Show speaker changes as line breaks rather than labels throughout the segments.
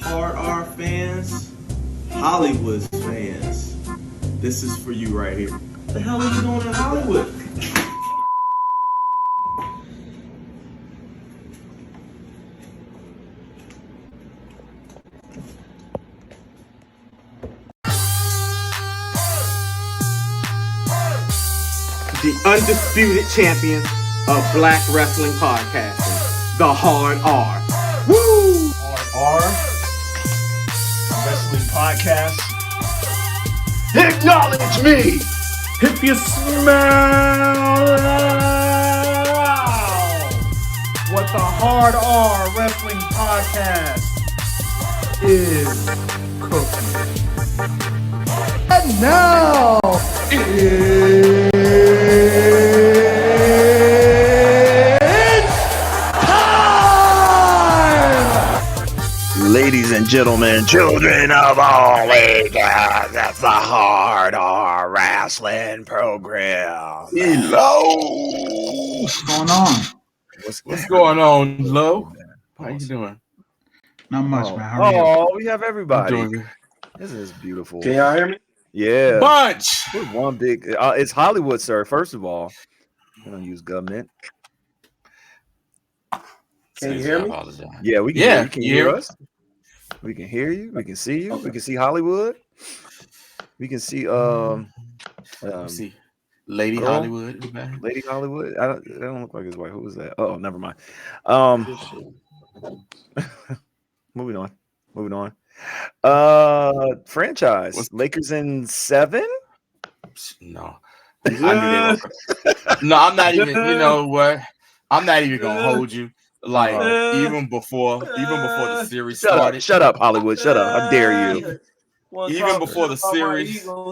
Hard R fans, Hollywood fans, this is for you right here. What the hell are you doing in Hollywood? The undisputed champions of Black Wrestling Podcasting, the Hard R. Woo!
Hard R Wrestling Podcast. Acknowledge me if you smell what the Hard R Wrestling Podcast is cooking. And now it's time!
Ladies and gentlemen, children of all ages, that's the Hard R Rassling Program.
Hello! What's going on?
What's going on, Lo? How you doing?
Not much, man. How are you?
We have everybody.
I'm doing good.
This is beautiful.
Can y'all hear me?
Yeah.
Bunch.
We're one big. It's Hollywood, sir. First of all, we don't use government.
Can you hear me?
Yeah, we can.
Yeah,
you can hear us. We can hear you. We can see you. We can see Hollywood. We can see.
See, Lady
Girl.
Hollywood is back.
Lady Hollywood. I don't look like his wife. Who was that? Oh, never mind. Moving on. Franchise. Lakers in 7?
No. I knew they were. No, I'm not even. You know what? I'm not even gonna hold you. Like even before the series started.
Shut up, Hollywood. Shut up. How dare you?
Even before the series. Even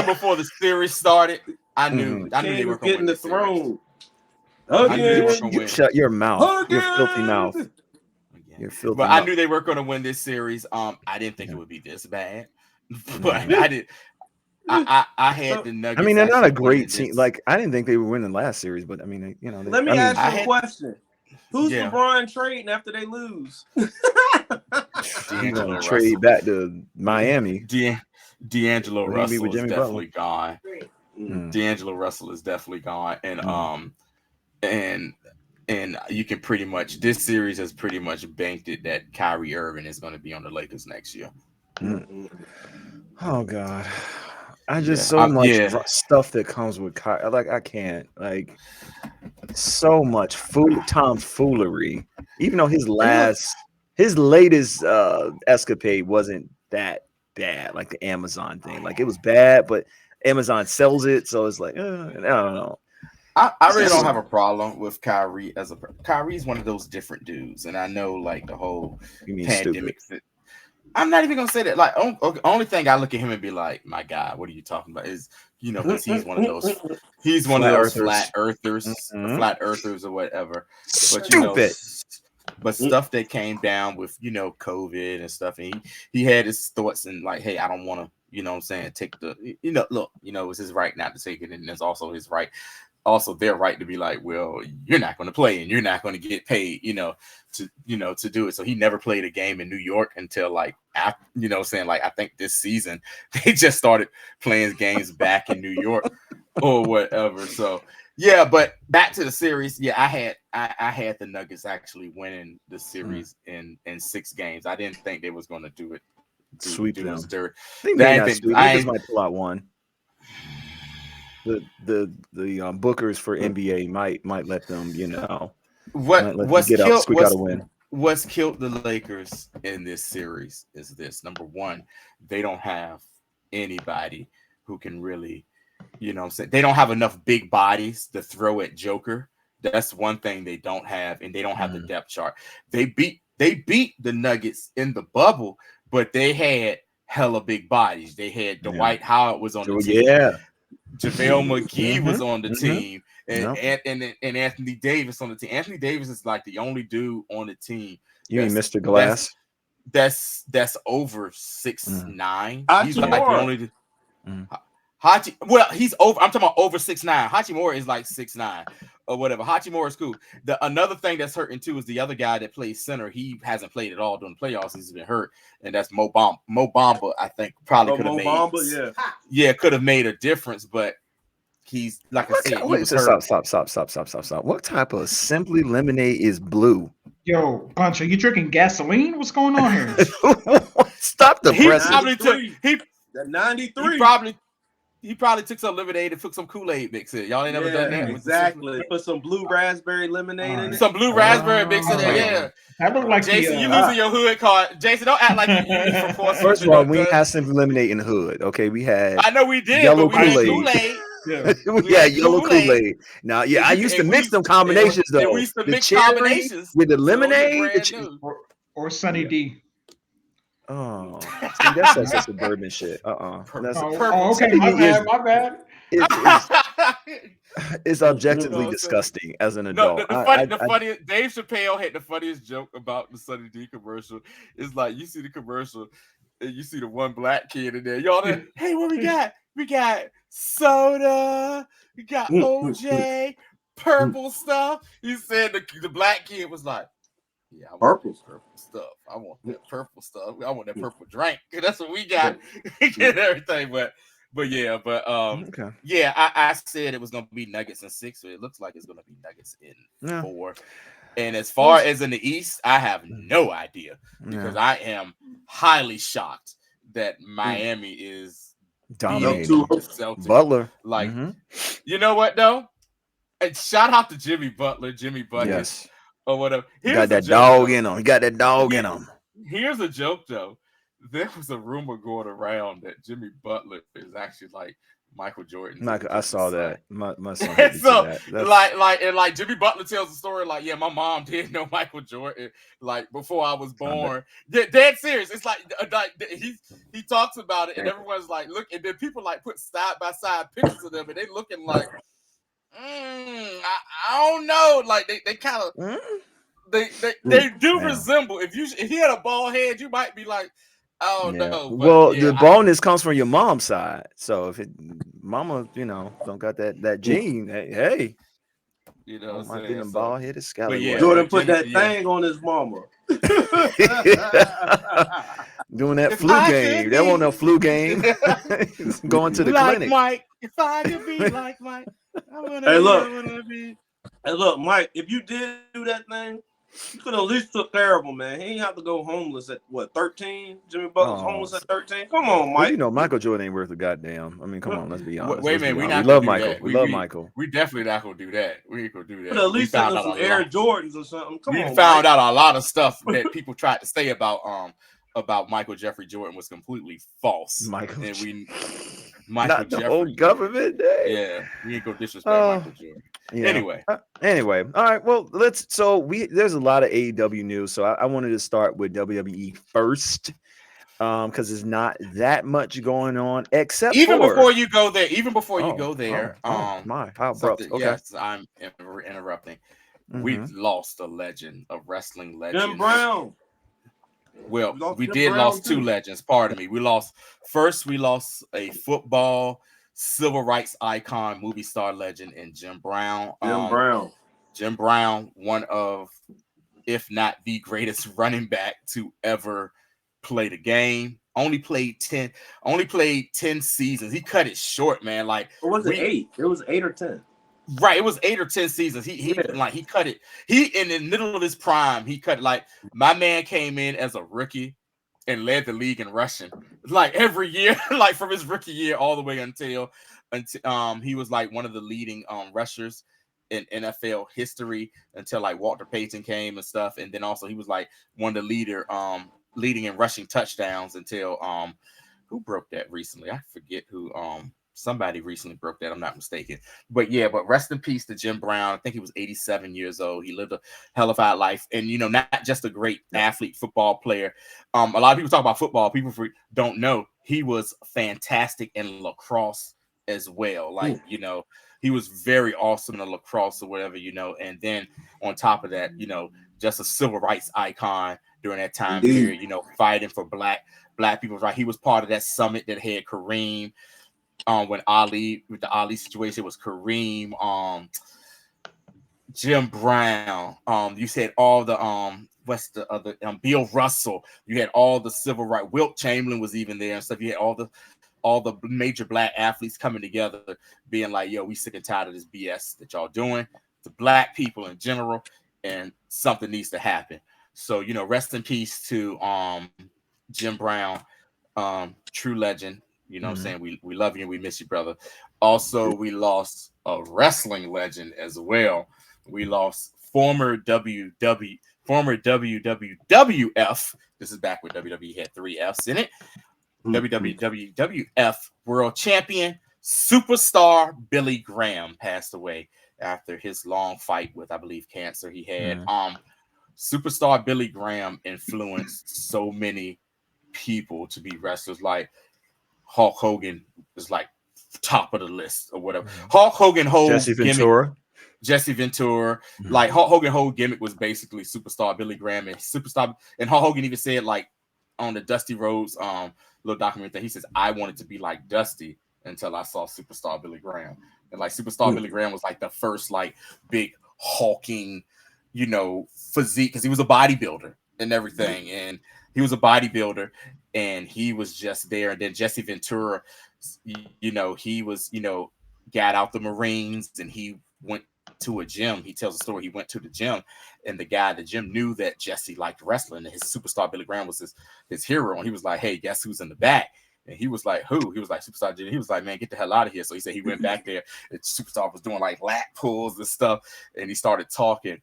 before the series started, I knew they were going to win the throne.
You shut your mouth. Your filthy mouth. Your filthy
But
mouth.
I knew they were going to win this series. I didn't think it would be this bad, but I did. I had the Nuggets.
I mean, they're not a great team. Like, I didn't think they would win the last series, but I mean, you know.
Let me ask you a question. Who's LeBron trading after they lose?
He's gonna trade back to Miami.
D'Angelo Russell is
Jimmy
definitely
Butler.
gone. D'Angelo Russell is definitely gone, and you can pretty much, this series has pretty much banked it that Kyrie Irving is going to be on the Lakers next year.
Oh God, I just much stuff that comes with Kyrie. Like, I can't, like, so much tomfoolery. Even though his latest escapade wasn't that bad, like the Amazon thing. Like, it was bad, but Amazon sells it, so it's like, I don't know.
I really don't have a problem with Kyrie Kyrie's one of those different dudes, and I know, like, the whole pandemic. I'm not even gonna say that. Like, only thing I look at him and be like, "My God, what are you talking about?" Is, you know, because he's one of those flat earthers or whatever. But
Stupid.
But stuff that came down with, you know, COVID and stuff, and he had his thoughts and like, hey, I don't want to, you know what I'm saying, take the, you know, look, you know, it's his right not to take it, and it's also his right, also their right to be like, well, you're not going to play and you're not going to get paid, to do it. So he never played a game in New York until, like, after, you know, saying, like, I think this season they just started playing games back in New York or whatever. So yeah, but back to the series. Yeah, I had the Nuggets actually winning the series in 6 games. I didn't think they was going to do it.
Sweep them.
Dirt.
They might pull out one. The bookers for NBA might let them, you know. What's killed the Lakers in this series is this. Number one, they don't have anybody who can really, you know what I'm saying, they don't have enough big bodies to throw at Joker. That's one thing they don't have, and they don't have the depth chart. They beat the Nuggets in the bubble, but they had hella big bodies. They had Dwight Howard was on the team. Yeah. JaVale McGee was on the team, and Anthony Davis on the team. Anthony Davis is like the only dude on the team. You mean Mr. Glass? That's over 6'9". He's like the only.
He's over. I'm talking about over 6'9". Hachimura is like 6'9" or whatever. Hachimura is cool. Another thing that's hurting too is the other guy that plays center. He hasn't played at all during the playoffs. He's been hurt, and that's Mo Bamba. I think probably could have made.
Bamba,
could have made a difference, but he's like I said.
Stop. What type of Simply Lemonade is blue?
Yo, Punch, are you drinking gasoline? What's going on here?
Stop the press.
The 93.
He probably took some lemonade and took some Kool-Aid mix in. Y'all ain't never done that.
Exactly. Put some blue raspberry lemonade in it.
Some blue raspberry mix in there, yeah.
That look like
Jason, you losing your hood card. Jason, don't act like you from Fort
First of all, we ain't had Simply Lemonade in the hood. Okay, we had.
I know we did.
Yellow
but we
Kool-Aid. Yeah, yellow Kool-Aid. Now, I used to mix them combinations though.
We used to mix combinations
with the lemonade
or Sunny D.
Oh, see, that's such a suburban shit.
Okay, my bad.
It's objectively disgusting as an adult.
The funniest Dave Chappelle had the funniest joke about the Sunny D commercial. It's like you see the commercial and you see the one black kid in there. Y'all there, hey, what we got? We got soda, we got OJ, purple stuff. He said the black kid was like, yeah, I want purple stuff. I want that purple stuff. I want that purple drink. That's what we got. Get everything, I said it was gonna be Nuggets in 6, so it looks like it's gonna be Nuggets in 4. And as far as in the East, I have no idea because I am highly shocked that Miami is
dominating Butler.
Like, you know what though? And shout out to Jimmy Butler, Jimmy Buckets.
Yes.
Or whatever.
He got that dog in him. He got that dog in him.
Here's a joke though. There was a rumor going around that Jimmy Butler is actually like Michael Jordan.
I saw that. My son.
So like Jimmy Butler tells the story like, yeah, my mom did know Michael Jordan like before I was born. Dead serious. It's like he talks about it and everyone's like, look, and then people like put side by side pictures of them and they looking like. I don't know. Like they kind of they do resemble. If he had a bald head, you might be like, I don't know.
Well, the baldness comes from your mom's side. So if mama, don't got that gene, hey, might be them bald headed scallywag.
Jordan put that thing on his mama.
Doing that flu game. That wasn't a flu game. Going to the clinic.
Mike, if I could be like Mike.
Hey, look, Mike, if you did do that thing, you could at least took care of him, man. He ain't have to go homeless at 13? Jimmy Butler's homeless at 13? Come on, Mike.
Well, Michael Jordan ain't worth a goddamn. I mean, come on, let's be honest.
Wait a minute, we
love Michael. We love Michael.
We definitely not gonna do that. We ain't gonna do that.
But at least send some Air Jordans or something.
We found out a lot of stuff that people tried to say about Michael Jeffrey Jordan was completely false.
Michael
Jeffrey.
The whole government day.
Yeah, we ain't gonna disrespect Michael Jordan.
Yeah. Anyway, all right. Well, there's a lot of AEW news, so I wanted to start with WWE first, because there's not that much going on except
before you go there. Even before you go there,
how abrupt. Okay,
yes, I'm interrupting. We lost a legend, a wrestling legend,
Jim Brown.
Well, we did lose 2 legends. Pardon me. We lost a football civil rights icon, movie star legend in Jim Brown. Jim Brown, one of, if not the greatest running back to ever play the game. Only played 10 seasons. He cut it short, man. Like,
or was it 8? It was 8 or 10.
Right, it was 8 or 10 seasons. He cut it. He in the middle of his prime. He cut it. Like, my man came in as a rookie and led the league in rushing. Like every year, like from his rookie year all the way until he was like one of the leading rushers in NFL history until like Walter Payton came and stuff. And then also he was like one of the leading in rushing touchdowns until who broke that recently? I forget who. Somebody recently broke that. I'm not mistaken. But rest in peace to Jim Brown. I think he was 87 years old. He lived a hellified life. And, not just a great athlete, football player. A lot of people talk about football. People don't know he was fantastic in lacrosse as well. Like, he was very awesome in the lacrosse or whatever, And then on top of that, just a civil rights icon during that time period, fighting for black people's right. He was part of that summit that had Kareem, when Ali with the Ali situation, it was Kareem, Jim Brown. You said all the what's the other Bill Russell. You had all the civil rights. Wilt Chamberlain was even there and stuff. You had all the major black athletes coming together, being like, yo, we sick and tired of this BS that y'all doing to black people in general, and something needs to happen. So, you know, rest in peace to Jim Brown, true legend. You know what I'm saying? We love you and we miss you, brother. Also, we lost a wrestling legend as well. We lost former WWF. This is back when WWE had 3 Fs in it. WWF World Champion Superstar Billy Graham passed away after his long fight with, I believe, cancer he had. Superstar Billy Graham influenced so many people to be wrestlers. Like Hulk Hogan is like top of the list or whatever. Hulk Hogan whole
Jesse Ventura.
Like Hulk Hogan whole gimmick was basically Superstar Billy Graham, and Hulk Hogan even said, like, on the Dusty Rhodes little document, that he says, I wanted to be like Dusty until I saw Superstar Billy Graham. And like Superstar Billy Graham was like the first like big hulking, you know, physique, because he was a bodybuilder and everything. And he was a bodybuilder and he was just there. And then Jesse Ventura, you know, he was, you know, got out the Marines and he went to a gym. He tells a story. He went to the gym and the guy at the gym knew that Jesse liked wrestling and his Superstar Billy Graham was his hero. And he was like, hey, guess who's in the back? And he was like, who? He was like, Superstar Billy. He was like, man, get the hell out of here. So he said he went back there and Superstar was doing like lat pulls and stuff. And he started talking.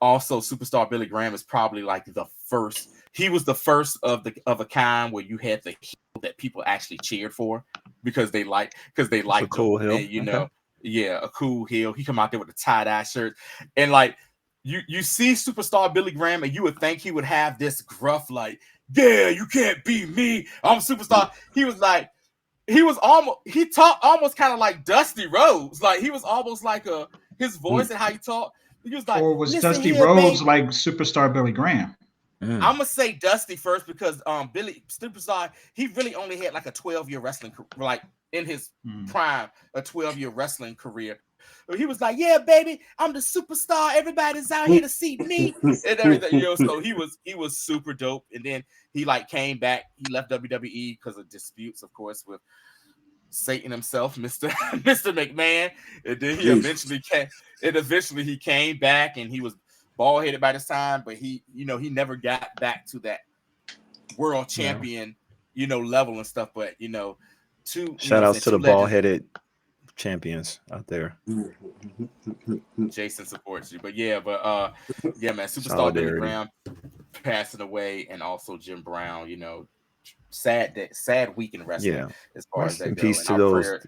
Also, Superstar Billy Graham is probably like the first. He was the first of a kind where you had the heel that people actually cheered for because they liked a cool heel. And, you know, yeah, a cool heel. He come out there with a tie-dye shirt. And like you see Superstar Billy Graham and you would think he would have this gruff, like, yeah, you can't beat me. I'm Superstar. He talked almost kind of like Dusty Rhodes. Like he was almost like his voice and how he talked. He was like,
or was Dusty Rhodes like Superstar Billy Graham?
I'm gonna say Dusty first because Billy Superstar, he really only had like a 12-year wrestling like in his prime, a 12-year wrestling career. He was like, yeah, baby, I'm the superstar. Everybody's out here to see me and everything. You know, so he was super dope. And then he like came back. He left WWE because of disputes, of course, with Satan himself, Mr. McMahon. And then he eventually came back and he was bald-headed by this time, but he never got back to that world champion, you know, level and stuff. But you know, shout outs to the bald-headed
champions out there.
Jason supports you, but yeah, man, Superstar Billy Graham passing away, and also Jim Brown. You know, sad week in wrestling. Yeah, as far as that
peace to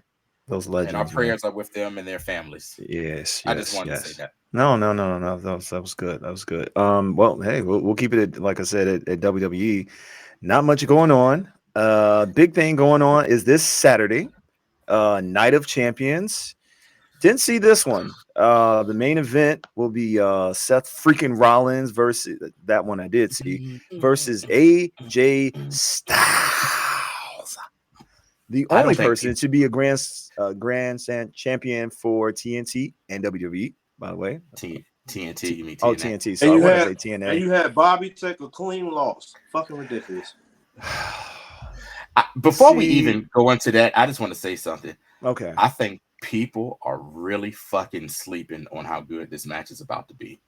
those legends.
And our prayers are with them and their families.
Yes,
I just wanted to say that.
No. That was good. That was good. Well, hey, we'll keep it at, like I said, at WWE. Not much going on. Big thing going on is this Saturday, Night of Champions. Didn't see this one. The main event will be Seth freaking Rollins versus that one I did see versus AJ Styles. The only person to be a grand champion for TNT and WWE, by the way.
TNT, you mean TNA?
Oh, TNT. So I want to say TNA.
And you had Bobby take a clean loss. Fucking ridiculous.
Before we even go into that, I just want to say something.
Okay.
I think people are really fucking sleeping on how good this match is about to be.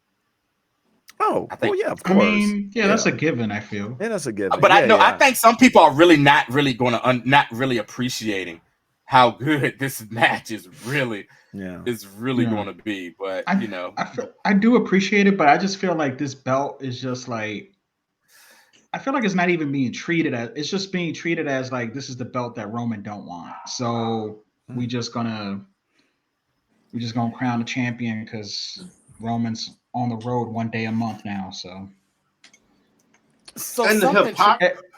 Oh, yeah, of course.
I mean, that's a given, I feel.
Yeah, that's a given.
But I think some people are really not appreciating how good this match is really going to be. But
I do appreciate it, but I just feel like this belt is just like, I feel like it's not even being treated as, it's just being treated as like, this is the belt that Roman don't want. So we just gonna crown a champion because Roman's on the road one day a month now. So
and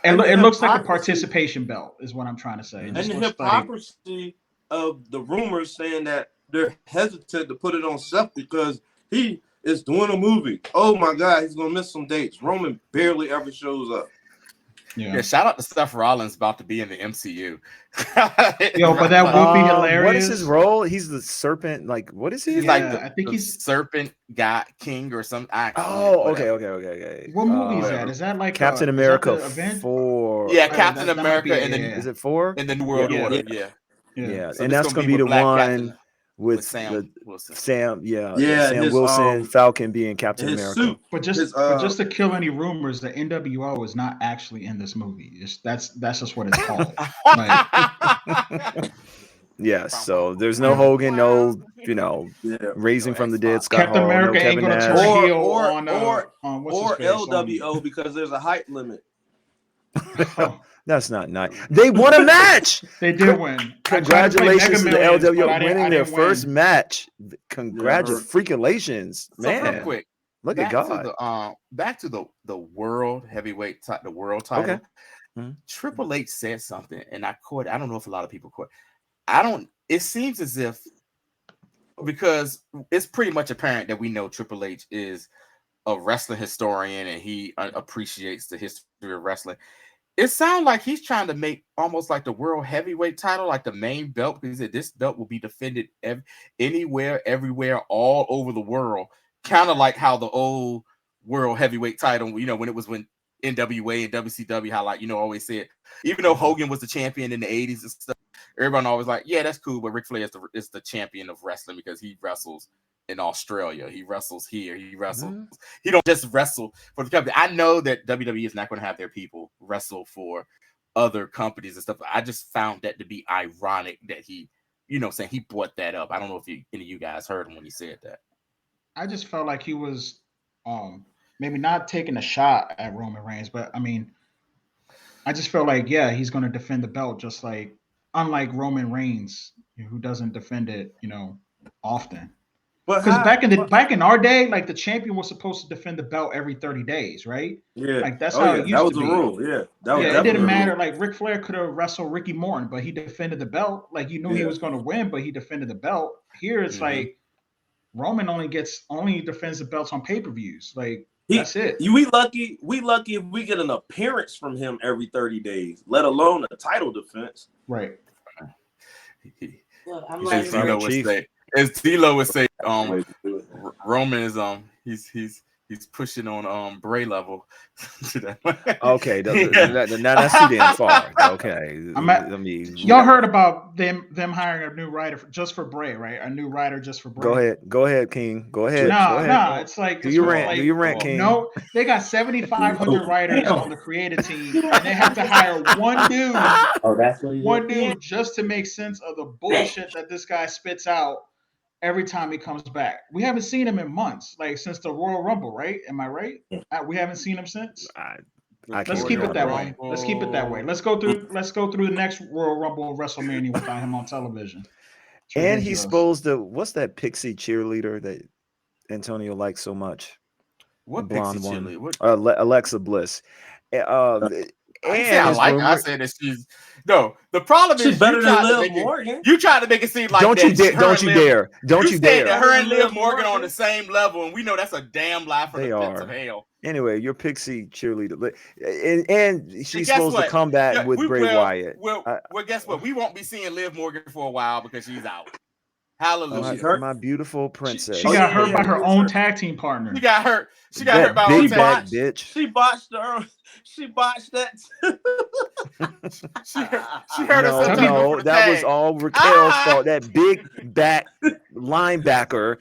it looks like a participation belt is what I'm trying to say.
And the hypocrisy of the rumors saying that they're hesitant to put it on Seth because he is doing a movie. Oh my God, he's gonna miss some dates. Roman barely ever shows up.
Yeah, shout out to Seth Rollins about to be in the MCU.
Yo, but that would be hilarious.
What is his role? He's the serpent. Like, what is he?
He's like I think he's serpent guy king or something.
Okay.
What movie is that? Is that like
Captain America 4?
Yeah, Captain America and then
is it 4?
In the New World Order?
Yeah. So and that's gonna be the one with Sam Wilson. Sam Wilson, Falcon being Captain America.
Suit. But just to kill any rumors, the NWO is not actually in this movie. That's just what it's called.
Yes, so there's no Hogan, no raising from the dead. Scott
Captain
Hall,
America
no
ain't
Kevin
gonna
Nash.
turn heel
or LWO because there's a height limit.
That's not nice. They won a match.
They did win.
Congratulations to the LWO winning their first match. Congratulations, man.
So real quick,
look at God.
Back to the world heavyweight, the world title.
Okay. Mm-hmm.
Triple H said something, and I caught. I don't know if a lot of people caught. It seems as if, because it's pretty much apparent that we know Triple H is a wrestling historian and he appreciates the history of wrestling. It sounds like he's trying to make almost like the world heavyweight title, like the main belt, because he said this belt will be defended anywhere, everywhere, all over the world. Kind of like how the old world heavyweight title, when it was when NWA and WCW, how always said, even though Hogan was the champion in the 80s and stuff, everyone always like, yeah, that's cool, but Ric Flair is the champion of wrestling because he wrestles in Australia, he wrestles here, he wrestles. Mm-hmm. He don't just wrestle for the company. I know that WWE is not going to have their people wrestle for other companies and stuff. I just found that to be ironic that he, saying he brought that up. I don't know if any of you guys heard him when he said that.
I just felt like he was maybe not taking a shot at Roman Reigns, but I mean, I just felt like, he's going to defend the belt, just like, unlike Roman Reigns, who doesn't defend it, often. Because back in our day, like the champion was supposed to defend the belt every 30 days, right?
Yeah,
like that's how it used to be. That was
the rule. Yeah,
it didn't matter. Like Ric Flair could have wrestled Ricky Morton, but he defended the belt. Like you knew he was going to win, but he defended the belt. Here it's like Roman only defends the belts on pay-per-views. Like that's it.
We lucky if we get an appearance from him every 30 days, let alone a title defense.
Right.
Look, I'm like,
as D-Lo would say, Roman is he's pushing on Bray level.
Okay, now that's too damn far. Okay,
y'all heard about them hiring a new writer just for Bray, right? A new writer just for Bray.
Go ahead, King. Go ahead.
No, it's like
do you rant, King?
No, they got 7,500 writers on the creative team, and they have to hire one dude just to make sense of the bullshit that this guy spits out every time he comes back. We haven't seen him in months, like since the Royal Rumble, right? Am I right? We haven't seen him since. Let's keep it that way. Let's keep it that way. Let's go through the next Royal Rumble of WrestleMania without him on television.
And he's supposed to. What's that pixie cheerleader that Antonio likes so much?
What blonde cheerleader?
Alexa Bliss.
I said that she's no. The problem is
she's better than Liv Morgan.
You try to make it seem like
don't you dare! Don't you dare!
That her and Liv Morgan on the same level, and we know that's a damn lie from the pits of hell.
Anyway, your pixie cheerleader, and she's supposed to come back with Bray Wyatt.
Well, guess what? We won't be seeing Liv Morgan for a while because she's out. Hallelujah.
My beautiful princess.
She got hurt by her own tag team partner.
She got hurt. She got hurt by her own tag
bitch.
She botched her. She botched that.
she hurt herself.
No, that was all Raquel's fault. That big back linebacker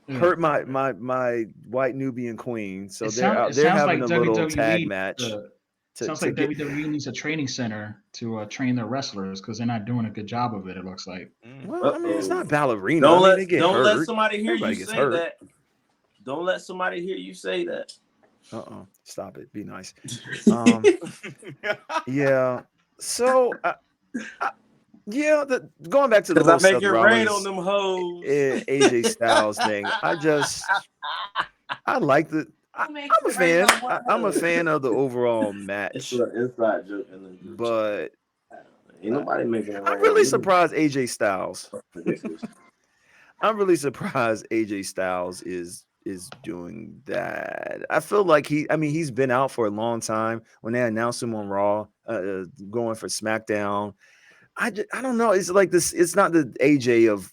hurt my white Nubian queen. So they're having a little tag match.
Sounds like WWE needs a training center to train their wrestlers because they're not doing a good job of it. It looks like.
Well, I mean, it's not ballerina.
Don't let somebody hear you say that. Don't let somebody hear you say that.
Stop it. Be nice. Yeah. So, going back to the whole
Seth Rollins on them hoes.
AJ Styles thing. I like the. I'm a fan. I'm a fan of the overall match.
It's an inside joke,
but
ain't nobody making it.
I'm really surprised AJ Styles. I'm really surprised AJ Styles is is doing that. I feel like he's been out for a long time. When they announced him on Raw, going for SmackDown, I don't know. It's like this. It's not the AJ of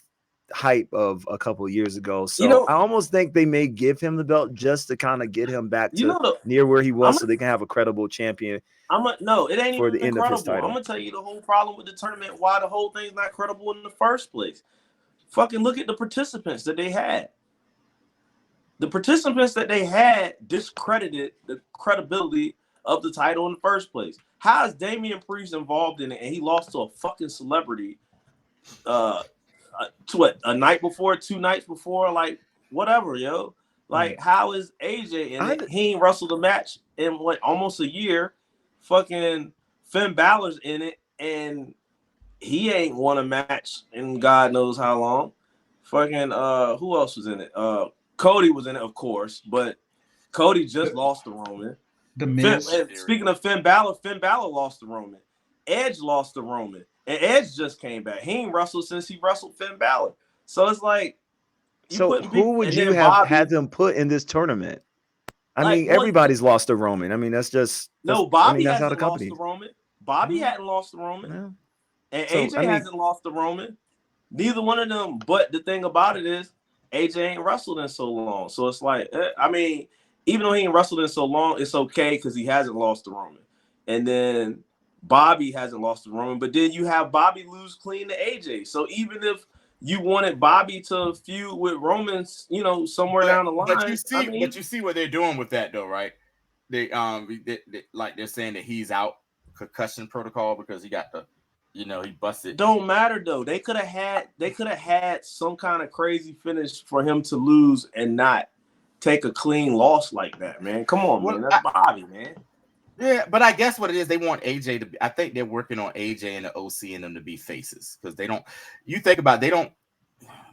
hype of a couple of years ago. So I almost think they may give him the belt just to kind of get him back to near where he was, so they can have a credible champion.
No, it ain't even credible. I'm gonna tell you the whole problem with the tournament. Why the whole thing's not credible in the first place. Fucking look at the participants that they had. The participants that they had discredited the credibility of the title in the first place. How is Damian Priest involved in it and he lost to a fucking celebrity to a night before, 2 nights before, like whatever, yo. Like how is AJ in it? He ain't wrestled a match in almost a year. Fucking Finn Balor's in it and he ain't won a match in God knows how long. Fucking who else was in it? Cody was in it, of course, but Cody just lost to Roman. Speaking of Finn Balor lost to Roman. Edge lost to Roman. And Edge just came back. He ain't wrestled since he wrestled Finn Balor. So it's like
so who would you have had them put in this tournament? I mean, everybody's lost to Roman. I mean, that's just
Bobby hasn't lost to Roman. Bobby hadn't lost to Roman. Yeah. And AJ hasn't lost to Roman. Neither one of them. But the thing about it is AJ ain't wrestled in so long. So it's like, even though he ain't wrestled in so long, it's okay because he hasn't lost to Roman. And then Bobby hasn't lost to Roman. But then you have Bobby lose clean to AJ. So even if you wanted Bobby to feud with Roman, somewhere down the line.
But you see what they're doing with that though, right? They they're saying that he's out concussion protocol because he got the he busted.
Don't matter though. They could have had some kind of crazy finish for him to lose and not take a clean loss like that, man. Come on, man. That's Bobby, man.
Yeah, but I guess what it is, they want AJ to be. I think they're working on AJ and the OC and them to be faces because they don't. You think about it, they don't.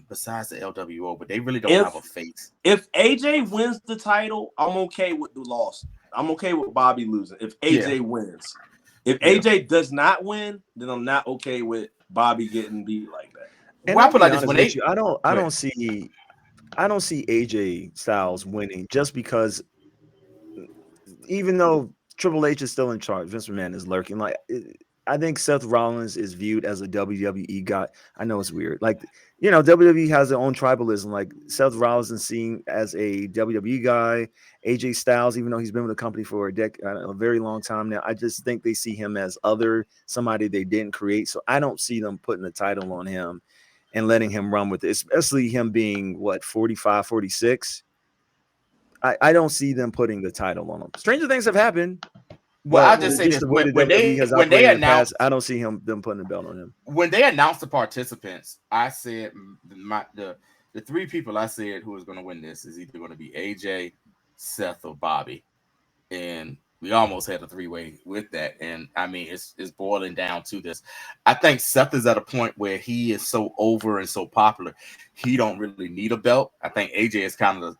Besides the LWO, but they really don't have a face.
If AJ wins the title, I'm okay with the loss. I'm okay with Bobby losing. If AJ wins. If AJ does not win, then I'm not okay with Bobby getting beat like that.
And I put like this: I don't see AJ Styles winning just because, even though Triple H is still in charge, Vince McMahon is lurking. Like, I think Seth Rollins is viewed as a WWE guy. I know it's weird. Like, WWE has their own tribalism. Like, Seth Rollins is seen as a WWE guy. AJ Styles, even though he's been with the company for a very long time now, I just think they see him as somebody they didn't create. So I don't see them putting the title on him and letting him run with it, especially him being, 45, 46. I don't see them putting the title on him. Stranger things have happened.
Well, I'll just say this: when they announced,
I don't see them putting the belt on him.
When they announced the participants, I said the 3 people I said who was going to win this is either going to be AJ, Seth, or Bobby, and we almost had a 3-way with that. And I mean, it's boiling down to this. I think Seth is at a point where he is so over and so popular, he don't really need a belt. I think AJ is kind of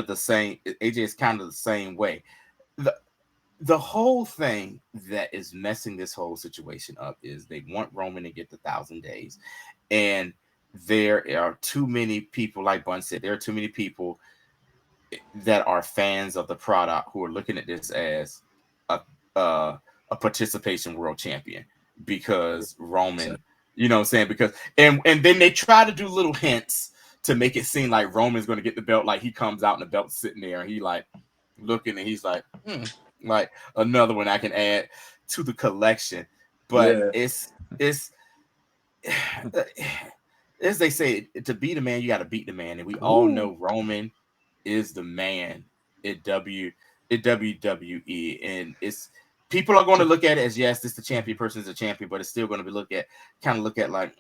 the same. AJ is kind of the same way. The whole thing that is messing this whole situation up is they want Roman to get the 1,000 days. And there are too many people, like Bun said, there are too many people that are fans of the product who are looking at this as a participation world champion because Roman, you know what I'm saying? Because and then they try to do little hints to make it seem like Roman's going to get the belt. Like he comes out and the belt's sitting there and he like looking and he's like, like another one I can add to the collection. But it's as they say, to beat a man, you got to beat the man. And we all know Roman is the man at WWE. And it's people are going to look at it as, yes, this the champion person is a champion, but it's still going to be look at like,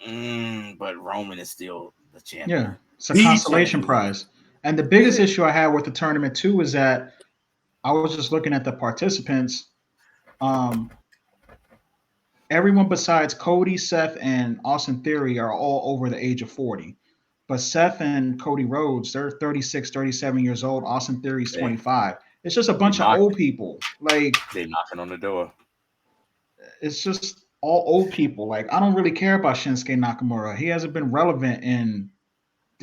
but Roman is still the champion.
Yeah, it's a consolation prize. And the biggest issue I had with the tournament too is that I was just looking at the participants. Everyone besides Cody, Seth, and Austin Theory are all over the age of 40. But Seth and Cody Rhodes, they're 36, 37 years old. Austin Theory's 25. It's just a bunch of old people. Like,
they're knocking on the door.
It's just all old people. Like, I don't really care about Shinsuke Nakamura. He hasn't been relevant in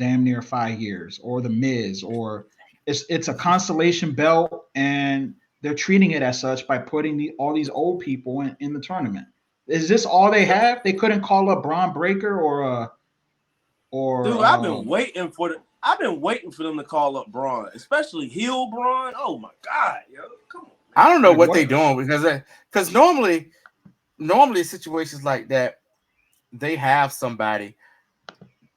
damn near 5 years, or the Miz, or it's a constellation belt, and they're treating it as such by putting all these old people in the tournament. Is this all they have? They couldn't call up Braun Breaker or
dude, I've been waiting for them to call up Braun, especially heel Braun. Oh my god, yo, come on.
I don't know what they're doing because normally situations like that, they have somebody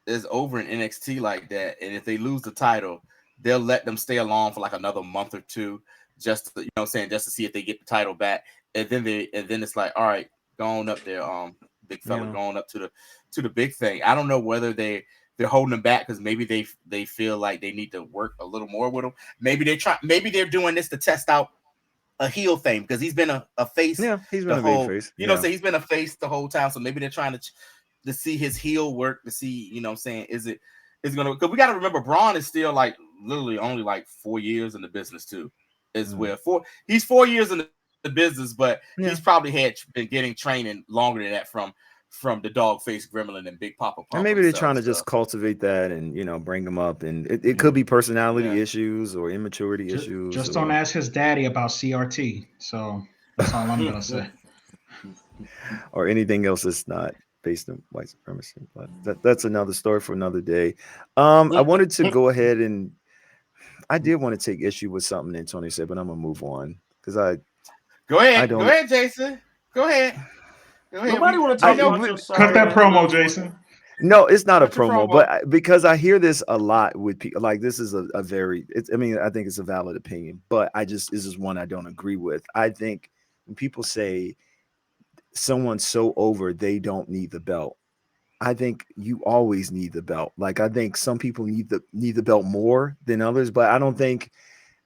that's over in NXT like that, and if they lose the title, they'll let them stay along for like another month or two, just to, just to see if they get the title back, and then it's like, all right, go on up there, big fella, going up to the big thing. I don't know whether they're holding them back because maybe they feel like they need to work a little more with them. Maybe they're doing this to test out a heel thing because he's been a face.
Yeah, he's been a big face.
So he's been a face the whole time. So maybe they're trying to see his heel work, to see, is it gonna, because we got to remember Braun is still like literally only like 4 years in the business too, as well. He's 4 years in the business, but he's probably been getting training longer than that from the dog face gremlin and Big Papa Pump.
And maybe they're trying to just cultivate that and bring them up, and it could be personality issues or immaturity issues.
Just don't ask his daddy about CRT. So that's all I'm gonna say.
Or anything else that's not based on white supremacy. But that's another story for another day. I wanted to go ahead and I did want to take issue with something Antonio said, but I'm gonna move on because
go ahead, Jason. Go ahead.
Nobody want to talk about
cut that promo, Jason.
No, it's not a promo, but because I hear this a lot with people. Like, this is a very, I think it's a valid opinion, but this is one I don't agree with. I think when people say someone's so over, they don't need the belt. I think you always need the belt. Like, I think some people need the belt more than others, but I don't think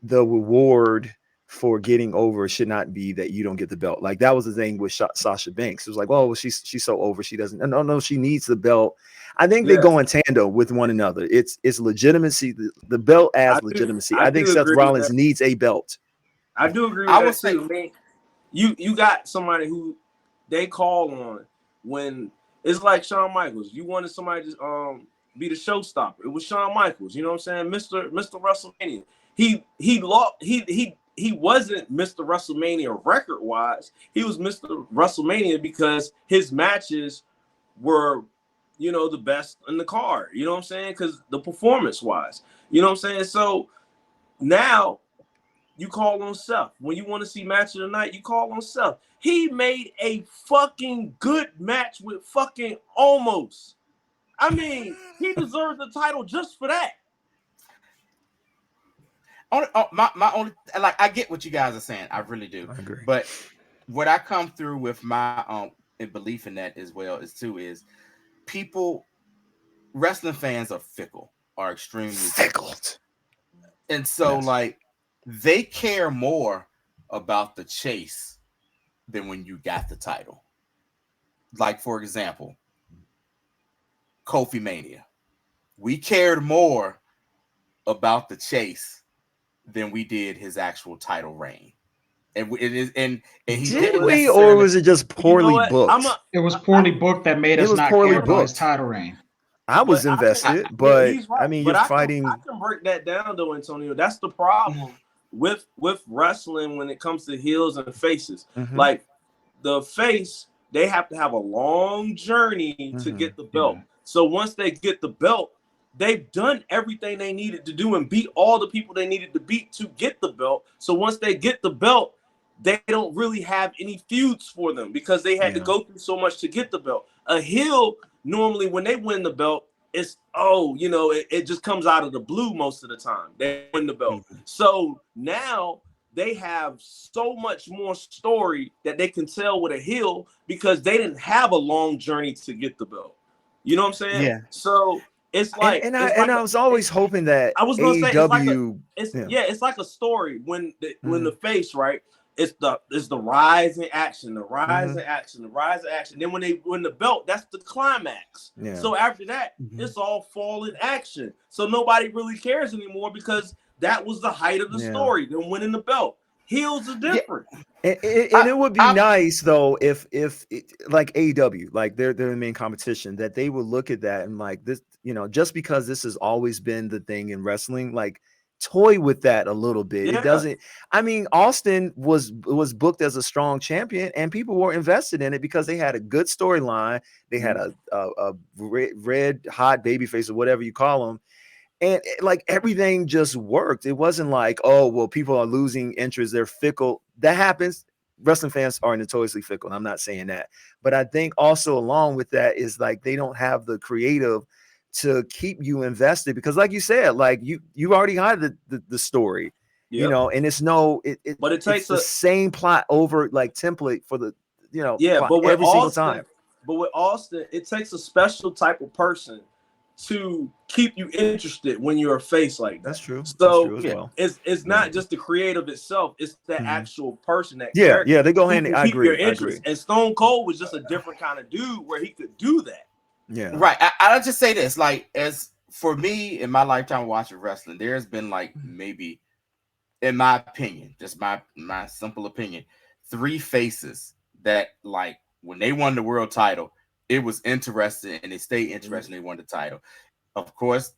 the reward for getting over should not be that you don't get the belt. Like, that was the thing with Sasha Banks. It was like, well, she's so over, she doesn't. No, she needs the belt. I think they go in tandem with one another. It's legitimacy. The belt adds legitimacy. I think Seth Rollins needs a belt.
I do agree with that too, man. You got somebody who they call on when it's like Shawn Michaels. You wanted somebody to be the showstopper. It was Shawn Michaels. You know what I'm saying? Mr. WrestleMania. He wasn't Mr. WrestleMania record-wise. He was Mr. WrestleMania because his matches were, the best in the card. You know what I'm saying? Because the performance-wise. You know what I'm saying? So now you call on Seth. When you want to see match of the night, you call on Seth. He made a fucking good match with fucking Omos. I mean, he deserves the title just for that.
My only, like, I get what you guys are saying. I really do.
I agree.
But what I come through with my belief in that as well is people, wrestling fans are fickle, are extremely fickle. And so like they care more about the chase than when you got the title. Like, for example, Kofi Mania. We cared more about the chase than we did his actual title reign. And
did we, or was it just poorly booked?
It was poorly booked that made us not care about his title reign.
I was invested, but I mean, you're fighting.
I can break that down though, Antonio. That's the problem with wrestling when it comes to heels and faces. Mm-hmm. Like, the face, they have to have a long journey to get the belt. Mm-hmm. So once they get the belt, they've done everything they needed to do and beat all the people they needed to beat to get the belt. So once they get the belt, they don't really have any feuds for them because they had to go through so much to get the belt. A heel, normally when they win the belt, it's, it just comes out of the blue most of the time. They win the belt. Mm-hmm. So now they have so much more story that they can tell with a heel because they didn't have a long journey to get the belt. You know what I'm saying? Yeah. So it's like,
I was always hoping that
I was going to say it's like a story when the face, right? It's the rise in action, the rise in action, the rise in action. Then when they win the belt, that's the climax. Yeah. So after that, it's all fall in action. So nobody really cares anymore because that was the height of the story, them winning the belt. Heels are different.
And it would be nice though if like AEW, like they're the main competition, that they would look at that and like this, just because this has always been the thing in wrestling, like toy with that a little bit.
Yeah.
It doesn't. I mean, Austin was booked as a strong champion, and people were invested in it because they had a good storyline. They had a red hot babyface or whatever you call them. And like everything just worked. It wasn't like, oh, well, people are losing interest. They're fickle. That happens. Wrestling fans are notoriously fickle. And I'm not saying that. But I think also along with that is like they don't have the creative to keep you invested because, like you said, like you already had the story, and it's but it takes the same plot over like template for the
but
every single time.
But with Austin, it takes a special type of person to keep you interested when you're a face like that.
That's true.
So
that's true as well.
It's not just the creative itself; it's the actual person that
they go hand in hand. I agree.
And Stone Cold was just a different kind of dude where he could do that.
Yeah, right. I'll just say this: like, as for me in my lifetime watching wrestling, there's been like maybe, in my opinion, just my simple opinion, 3 faces that like when they won the world title, it was interesting and they stayed interested and they won the title. Of course,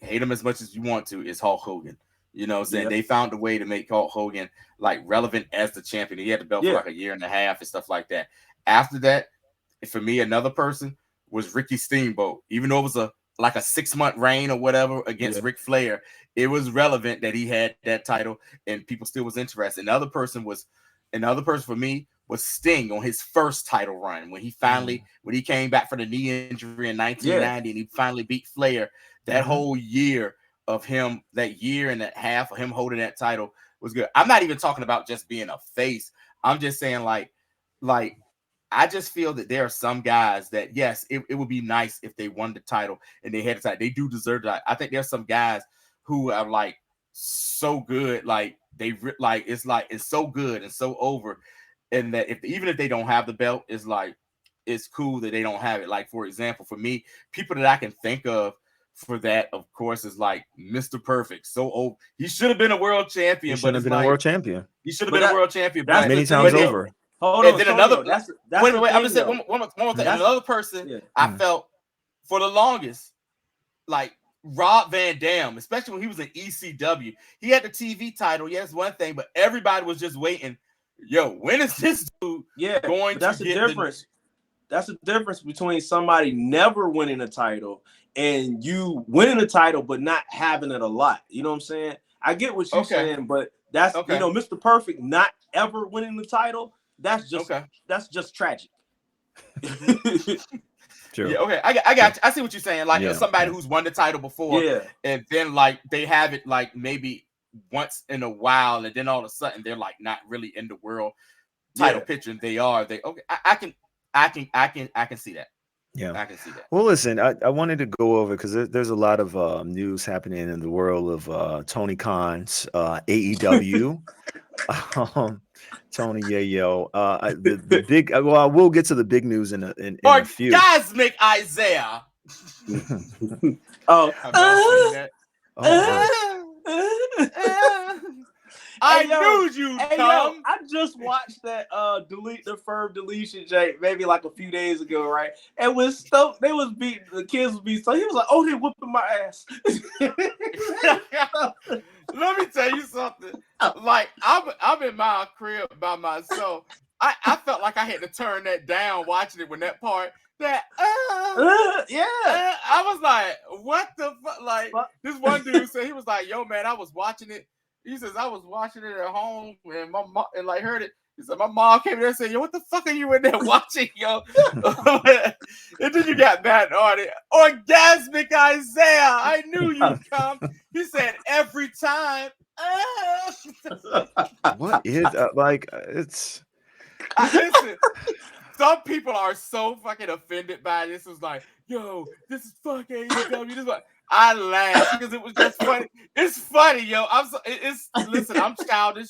hate him as much as you want to, is Hulk Hogan. You know what I'm saying? They found a way to make Hulk Hogan like relevant as the champion. He had the belt for like a year and a half and stuff like that. After that, for me, another person was Ricky Steamboat. Even though it was a 6-month reign or whatever against Ric Flair, it was relevant that he had that title and people still was interested. Another person for me was Sting on his first title run when he finally when he came back for the knee injury in 1990 and he finally beat Flair. That whole year of him, that year and a half of him holding that title was good. I'm not even talking about just being a face. I'm just saying like I just feel that there are some guys that, yes, it would be nice if they won the title and they had the title. They do deserve that. I think there's some guys who are like so good, like it's so good and so over, and that even if they don't have the belt, it's cool that they don't have it. Like, for example, for me, people that I can think of for that, of course, is like Mr. Perfect. So old, he should have been a world champion, but
been a world champion.
He should have been a world champion,
but many times over.
Hold
and
on,
then another. Wait. I'm just saying one more thing. Another person I felt for the longest, like Rob Van Dam, especially when he was in ECW. He had the TV title. Yes, one thing, but everybody was just waiting. Yo, when is this dude going
that's
to
the difference. That's the difference between somebody never winning a title and you winning a title but not having it a lot. You know what I'm saying? I get what you're saying, but that's Mr. Perfect not ever winning the title. That's just tragic.
True.
Yeah, okay. I got you. I see what you're saying. Like somebody who's won the title before, and then like they have it like maybe once in a while, and then all of a sudden they're like not really in the world title picture. And they are. I can see that.
Yeah,
I can see that.
Well, listen, I wanted to go over because there's a lot of news happening in the world of Tony Khan's AEW. Tony Yayo. The big. Well, I will get to the big news in a few.
Cosmic Isaiah. I knew you'd come.
I just watched that delete the firm deletion, Jay, maybe like a few days ago, right? And when they was beating the kids was beating, so he was like, "Oh, they whooping my ass."
Let me tell you something. Like I'm in my crib by myself. I felt like I had to turn that down watching it when that part. I was like, what the fuck? Like this one dude said, he was like, "Yo, man, I was watching it." He says, I was watching it at home and my mom and like heard it. He said, my mom came in there and said, "Yo, what the fuck are you in there watching, yo?" And then you got that on it. Orgasmic Isaiah, I knew you'd come. He said, every time.
What is like? It's.
Listen, some people are so fucking offended by this. It's like, yo, this is fucking AEW. This is what. I laughed because it was just funny. It's funny, yo. Listen, I'm childish.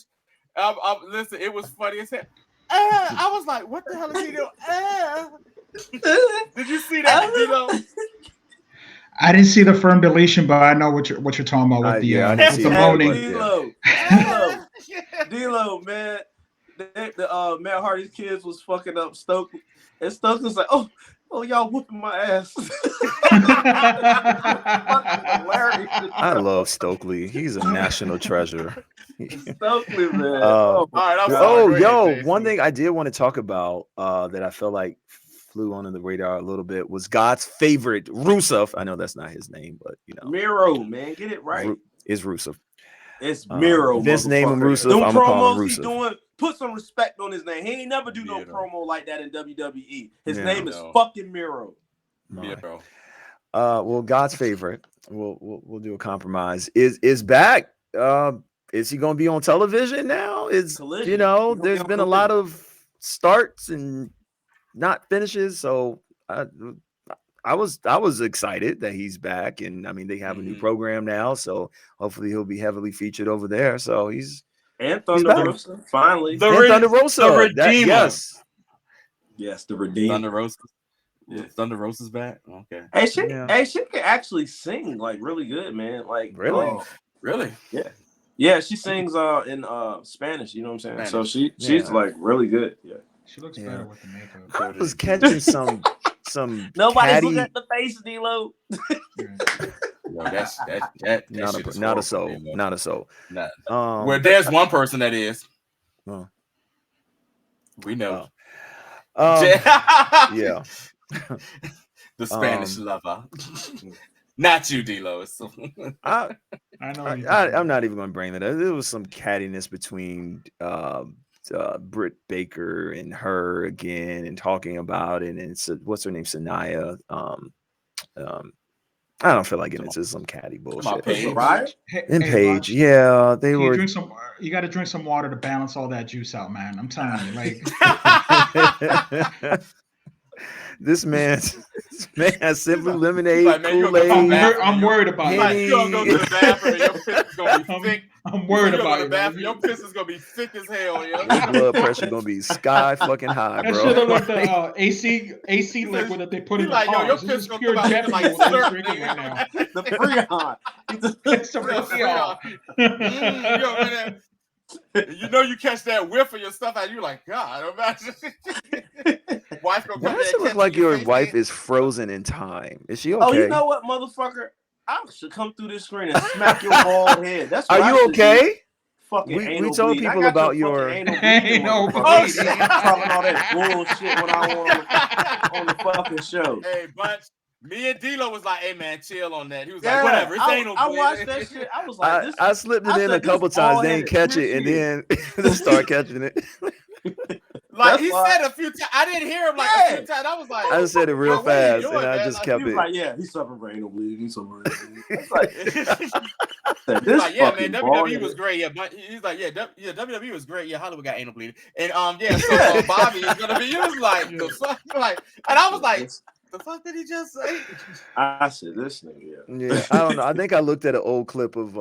Listen, it was funny as hell. I was like, what the hell is he doing? Did you see that, Dino?
I didn't see the firm deletion, but I know what you're talking about with the moaning.
D-Lo, man. The Matt Hardy's kids was fucking up Stokely. And Stokely was like, oh, y'all whooping my ass.
Hilarious. I love Stokely. He's a national treasure.
Stokely, man.
One thing I did want to talk about that I felt like flew under the radar a little bit was God's favorite, Rusev. I know that's not his name, but
Miro, man, get it right.
Is Rusev.
It's Miro.
This name him Rusev. I'm gonna call him Rusev.
He's doing, put some respect on his name. He ain't never do no promo like that in WWE. His name is fucking Miro.
Miro.
Well, God's favorite. We'll do a compromise. Is back. Is he going to be on television now? There's been a lot of starts and not finishes. So I was excited that he's back, and I mean they have a new program now, so hopefully he'll be heavily featured over there. So he's
Thunder Rosa finally.
Thunder Rosa,
the Redeemer.
Yes, the Redeemer.
Thunder Rosa. Yeah. Thunder Rosa's back. Okay.
Hey, she can actually sing like really good, man. Like
really,
really.
Yeah. Yeah, she sings in Spanish. You know what I'm saying? So she's like really good. Yeah.
She looks better with the makeup.
I was catching some
nobody's looking at the face, D-Lo.
That's
not a soul. Not a soul.
Well, there's one person that is. We know.
Yeah.
The Spanish lover. Not you, D-Lo.
I know. I'm not even going to bring that up. There was some cattiness between Britt Baker and her again, and talking about it. And what's her name, Sanaya? I don't feel like getting into some catty bullshit. Paige, yeah, they were.
You got to drink some water to balance all that juice out, man. I'm telling you, like.
This man has simply lemonade, Kool-Aid.
I'm worried about it.
You're gonna go to the bathroom and your piss is gonna be thick.
I'm worried about it.
Your piss is gonna be thick as hell.
Your blood pressure gonna be sky fucking high, bro.
That should have like the AC liquid that they put in the car.
Your piss is gonna come out like drinking right now.
The Freon.
It's the Freon.
You know you catch that whiff of your stuff out, you're like, God, imagine. Wife gonna
Why does it look like your wife is frozen in time? Is she okay?
Oh, you know what, motherfucker? I should come through this screen and smack your bald head. That's what
Are you okay?
Fucking
we told people about your
anal bleed.
Oh shit! Talking all that bullshit when I was on the fucking show.
Hey, Bunch. Me and D-Lo was like, "Hey man, chill on that." He was like, "Whatever, it's anal bleed."
I watched that shit. I was like,
I slipped it in a couple times. They didn't catch it, and then start catching it.
Like he said a few times. I didn't hear him like a few times. I was like,
I just said it real fast, and I just kept it.
Like, yeah, he's suffering from anal bleeding. He's suffering from anal bleeding. It's
like, yeah, man, WWE was great. Yeah, but he's like, yeah, WWE was great. Yeah, Hollywood got anal bleeding, and so Bobby is gonna be. He was like, the fuck, like, and I was like. The fuck did he just say?
I said this nigga.
Yeah, I don't know. I think I looked at an old clip of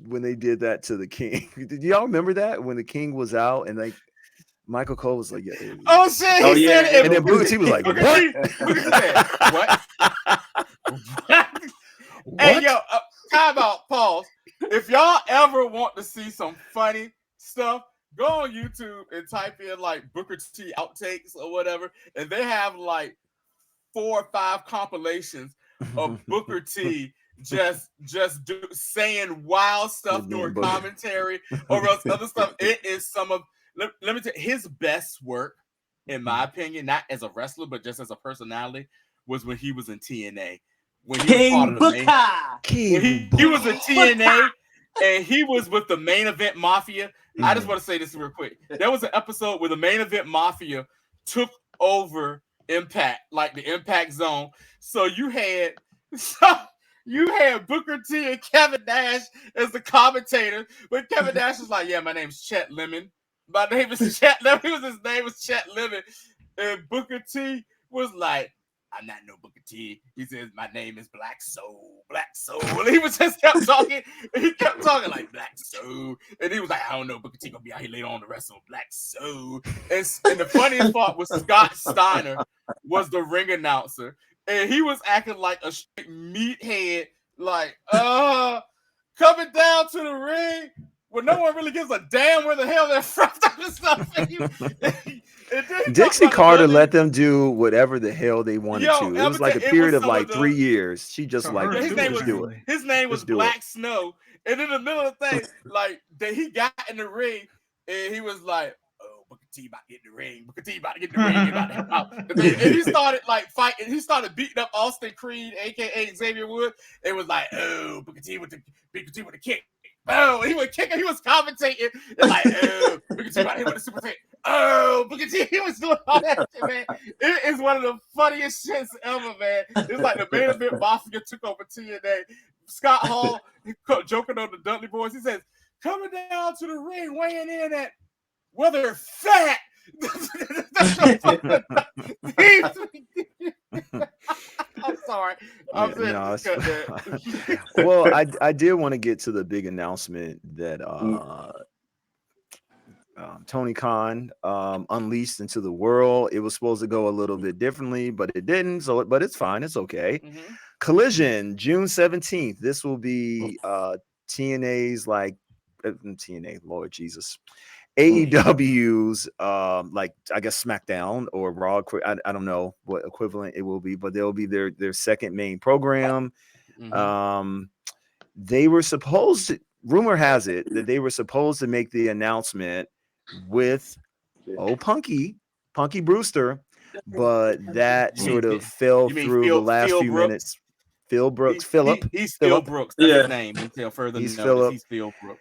when they did that to the King. Did y'all remember that when the King was out and like Michael Cole was like, "Yeah."
Oh shit! He said it.
And then Booker T was like, "What?"
What? Hey yo, time out. Pause. If y'all ever want to see some funny stuff, go on YouTube and type in like Booker T outtakes or whatever, and they have like 4 or 5 compilations of Booker T just saying wild stuff during commentary or else other stuff. It is some of let me tell you, his best work, in my opinion, not as a wrestler but just as a personality, was when he was in TNA. When he was part of the he was in TNA and he was with the Main Event Mafia. I just want to say this real quick. There was an episode where the Main Event Mafia took over Impact, like the Impact Zone. So you had Booker T and Kevin Nash as the commentator, but Kevin Nash was like, "Yeah, my name's Chet Lemon. My name is Chet Lemon." His name was Chet Lemon, and Booker T was like, "I'm not no Booker T." He says, "My name is Black Soul, Black Soul." And he was just kept talking. He kept talking like Black Soul, and he was like, "I don't know, Booker T gonna be out here later on to wrestle Black Soul." And the funniest part was Scott Steiner was the ring announcer, and he was acting like a straight meathead, like, coming down to the ring Well, no one really gives a damn where the hell they're from.
Dixie Carter let them do whatever the hell they wanted to. It was like a period of like 3 years. She just like,
his name was Black Snow. And in the middle of the thing, like he got in the ring and he was like, "Oh, Booker T about to get in the ring. Booker T about to get in the ring. About to help out." And he started like fighting. He started beating up Austin Creed, aka Xavier Woods. It was like, "Oh, Booker T with the kick. Oh, he was kicking. He was commentating. And like, oh, Booker T about to hit with the super kick. Oh, Booker T, he was doing all that shit, man. It is one of the funniest shits ever, man. It's like the main event Mafia took over TNA. Scott Hall joking on the Dudley Boys. He says, "Coming down to the ring, weighing in at whether fat." I'm sorry.
Well, I did want to get to the big announcement that Tony Khan unleashed into the world. It was supposed to go a little bit differently, but it didn't. But it's fine. It's okay. Mm-hmm. Collision, June 17th. This will be TNA's like TNA, Lord Jesus. AEW's like I guess SmackDown or Raw. I don't know what equivalent it will be, but they'll be their second main program. Mm-hmm. They were supposed to, rumor has it that they were supposed to make the announcement with Punky Brewster, but that sort of fell through the last few minutes. Phil Brooks,
he's Phil Brooks. That's his name. Until further
notice,
he's Phil Brooks.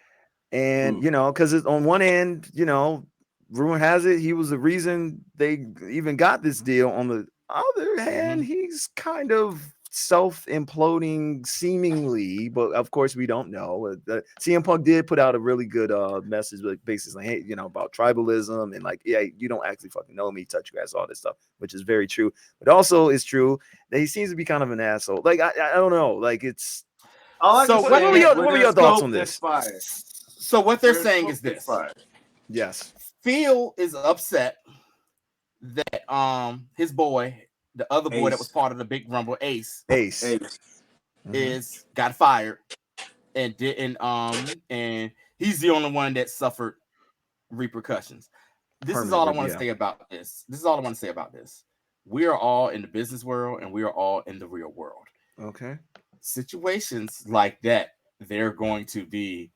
And because on one end, rumor has it he was the reason they even got this deal. On the other hand, he's kind of self-imploding seemingly, but of course we don't know. CM Punk did put out a really good message, like basically, hey, about tribalism and like, yeah, you don't actually fucking know me, touch grass, all this stuff, which is very true. But also it's true that he seems to be kind of an asshole. Like I don't know, like it's. So what are your thoughts on this?
So what they're saying is this.
Yes.
Phil is upset that his boy, the other boy that was part of the Big Rumble, Ace, got fired and didn't and he's the only one that suffered repercussions. This is all I want to say about this. We are all in the business world and we are all in the real world.
Okay.
Situations like that, they're going to be,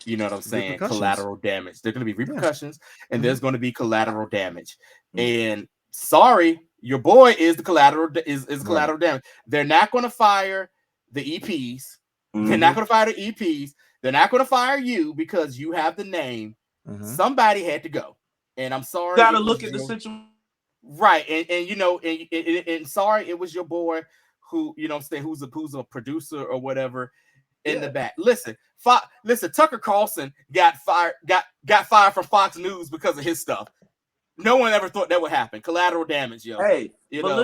you know what I'm saying, collateral damage. There's going to be repercussions and there's going to be collateral damage. And sorry, your boy is the collateral collateral damage. They're not going to fire the EPs. They're not going to fire the EPs. They're not going to fire you because you have the name. Somebody had to go. And I'm sorry.
Got to look at the situation.
Right. And sorry, it was your boy who, you know what I'm saying, who's a producer or whatever in the back. Listen, Tucker Carlson got fired from Fox News because of his stuff. No one ever thought that would happen. Collateral damage, yo.
Hey, but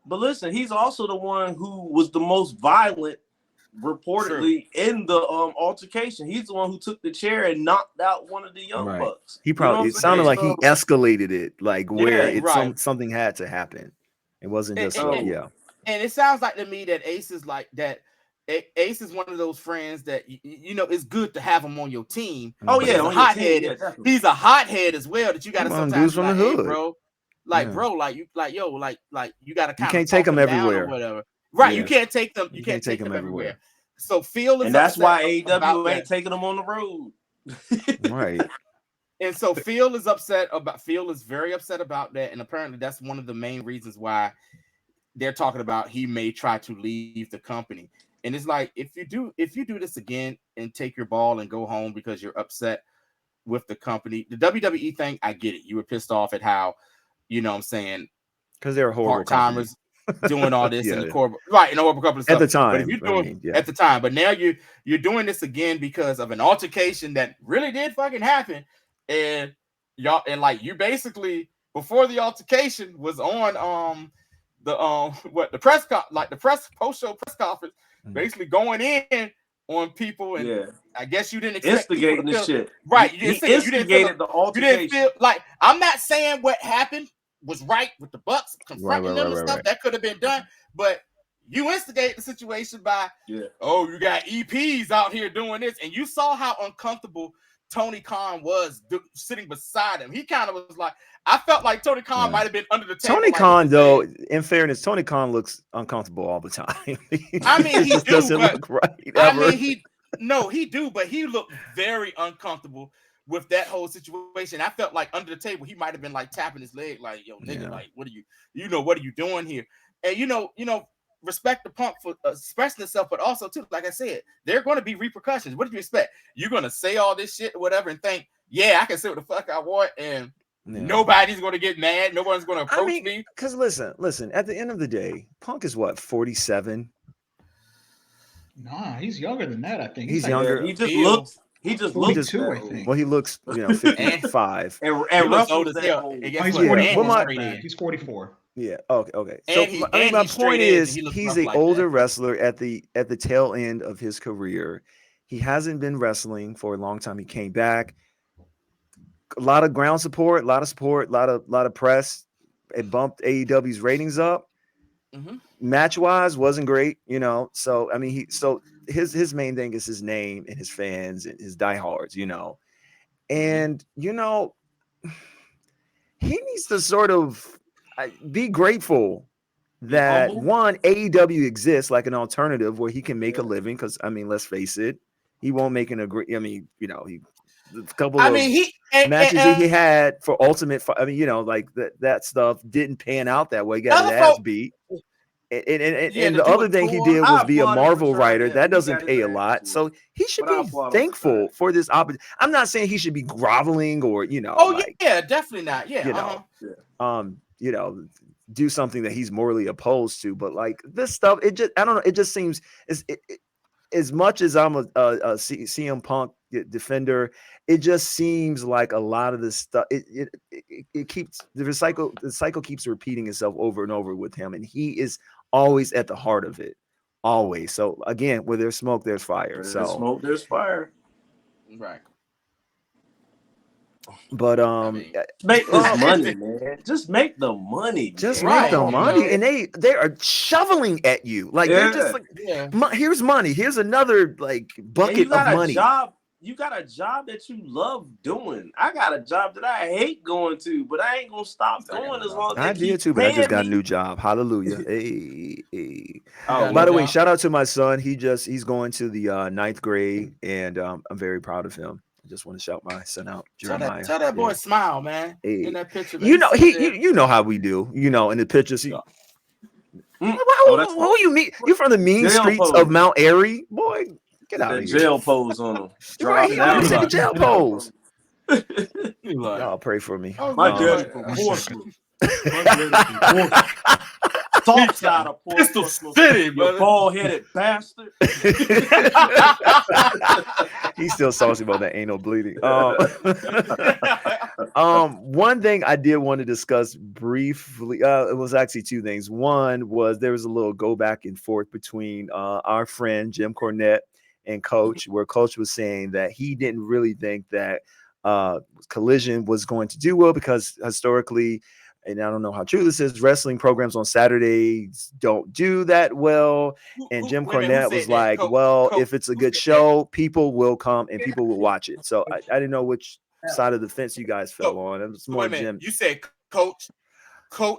listen, he's also the one who was the most violent, reportedly, in the altercation. He's the one who took the chair and knocked out one of the young bucks.
He probably, it sounded like he escalated it, like where something had to happen. It wasn't just And
it sounds like to me that Ace is like that. Ace is one of those friends that it's good to have him on your team.
Oh yeah,
he's a hothead. He's a hothead as well. That you got to sometimes
from the hood,
bro. You got to.
You can't take them everywhere.
Or whatever. Right? Yeah. You can't take them. You can't take them everywhere. So Phil is,
and that's why AEW ain't taking them on the road.
Right.
And so Phil is very upset about that, and apparently that's one of the main reasons why they're talking about he may try to leave the company. And it's like, if you do this again and take your ball and go home because you're upset with the company, the WWE thing, I get it. You were pissed off at how, you know what I'm saying,
because they're horrible
part-timers doing all this in the corporate, right, in a horrible company stuff.
At the time.
But if you're doing at the time, but now you're doing this again because of an altercation that really did fucking happen. And y'all, and like you basically before the altercation was on the press post-show press conference, basically going in on people, and I guess you didn't expect
instigating this shit.
Right.
You instigated the altercation.
You didn't feel like, I'm not saying what happened was right with the Bucks confronting them and stuff. That could have been done, but You instigate the situation by, oh, you got EPs out here doing this, and you saw how uncomfortable Tony Khan was sitting beside him. He kind of was like, I felt like Tony Khan might have been under the table.
Tony Khan, though, in fairness, Tony Khan looks uncomfortable all the time.
I mean, he
doesn't look right. Ever.
I mean, he do, but he looked very uncomfortable with that whole situation. I felt like under the table, he might have been like tapping his leg, like, yo, nigga, like, what are you doing here? And you know, respect the Punk for expressing himself, but also too, like I said, there are going to be repercussions. What do you expect? You're going to say all this shit or whatever and think, yeah, I can say what the fuck I want, and nobody's going to get mad. Nobody's going to approach me.
Because listen, at the end of the day, Punk is what, 47?
Nah, he's younger than that. I think
he's younger.
He just looks
too, I think.
Well, he looks, 55.
and Russ old as hell.
He's 44.
Yeah. Okay. So my point is, he's an older wrestler at the tail end of his career. He hasn't been wrestling for a long time. He came back. A lot of ground support, a lot of press. It bumped AEW's ratings up.
Mm-hmm.
Match wise, wasn't great, So I mean, his main thing is his name and his fans and his diehards, and he needs to sort of be grateful that one, AEW exists like an alternative where he can make a living. Because I mean, let's face it, he won't make an agree. I mean, a couple of matches he had for Ultimate. I mean, like that stuff didn't pan out that way. He got his ass beat. And the other thing he did was be a Marvel writer. That doesn't pay a lot. So he should be thankful for this opportunity. I'm not saying he should be groveling or,
definitely not. Yeah.
Do something that he's morally opposed to. But like this stuff, I don't know. It just seems as much as I'm a CM Punk defender, it just seems like a lot of this stuff. It keeps the cycle keeps repeating itself over and over with him, and he is always at the heart of it, always. So again, where there's smoke, there's fire.
There's smoke, there's fire.
Right.
But
make this money, man. Just make the money.
Just make the money, and they are shoveling at you like they're just like, here's money. Here's another like bucket of money.
You got a job that you love doing. I got a job that I hate going to, but I ain't gonna stop going as long as
I did too. But I just got a new job. Hallelujah. Hey. By the way, shout out to my son. He's going to the 9th grade, and I'm very proud of him. I just want to shout my son out, Jeremiah.
Tell that boy smile, man. Hey. In that picture,
you know how we do. In the pictures. Who you meet? You from the mean streets of Mount Airy, boy. Get out of here.
Jail pose on him.
He's taking jail pose. Y'all pray for me.
My daddy from Portsmouth. Soft side of Portsmouth City, you bald-headed bastard.
He's still saucy about that anal bleeding. One thing I did want to discuss briefly, it was actually two things. One was there was a little go back and forth between our friend Jim Cornette and Coach, where Coach was saying that he didn't really think that Collision was going to do well because historically, and I don't know how true this is, wrestling programs on Saturdays don't do that well. And Jim Cornette was like, Coach, if it's a good show, people will come and people will watch it. So I didn't know which side of the fence you guys fell on. It was more Jim.
You said Coach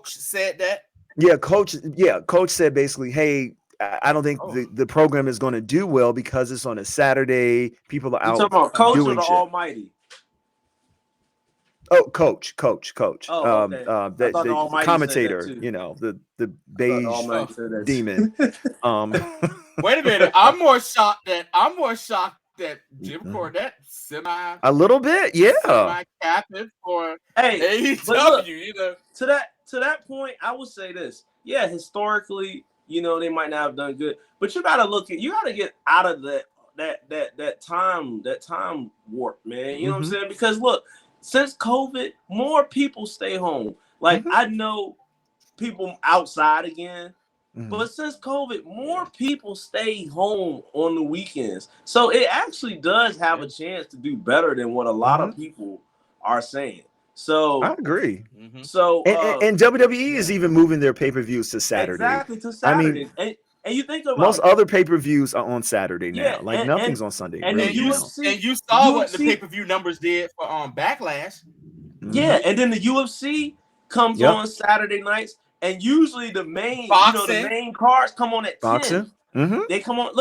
said that?
Yeah, Coach said basically, hey, I don't think the program is going to do well because it's on a Saturday. People are out.
You talking about Coach or the Almighty?
Oh, Coach.
Oh, okay.
The commentator, the beige demon.
Wait a minute. I'm more shocked that Jim Cornette
a little bit,
semi-captain for AEW.
To that point, I would say this. Yeah, historically, they might not have done good, but you gotta get out of that time warp, man. You know what I'm saying? Because look, since COVID, more people stay home. Like I know people outside again, but since COVID, more people stay home on the weekends. So it actually does have a chance to do better than what a lot of people are saying. So
I agree.
So
and WWE is even moving their pay-per-views to Saturday.
Exactly, to Saturday. And you think about
most other pay-per-views are on Saturday now. Nothing's on Sunday.
And
really,
the UFC,
and you saw what the pay-per-view numbers did for Backlash.
Yeah, and then the UFC comes on Saturday nights, and usually the main the main cards come on at 10. They come on,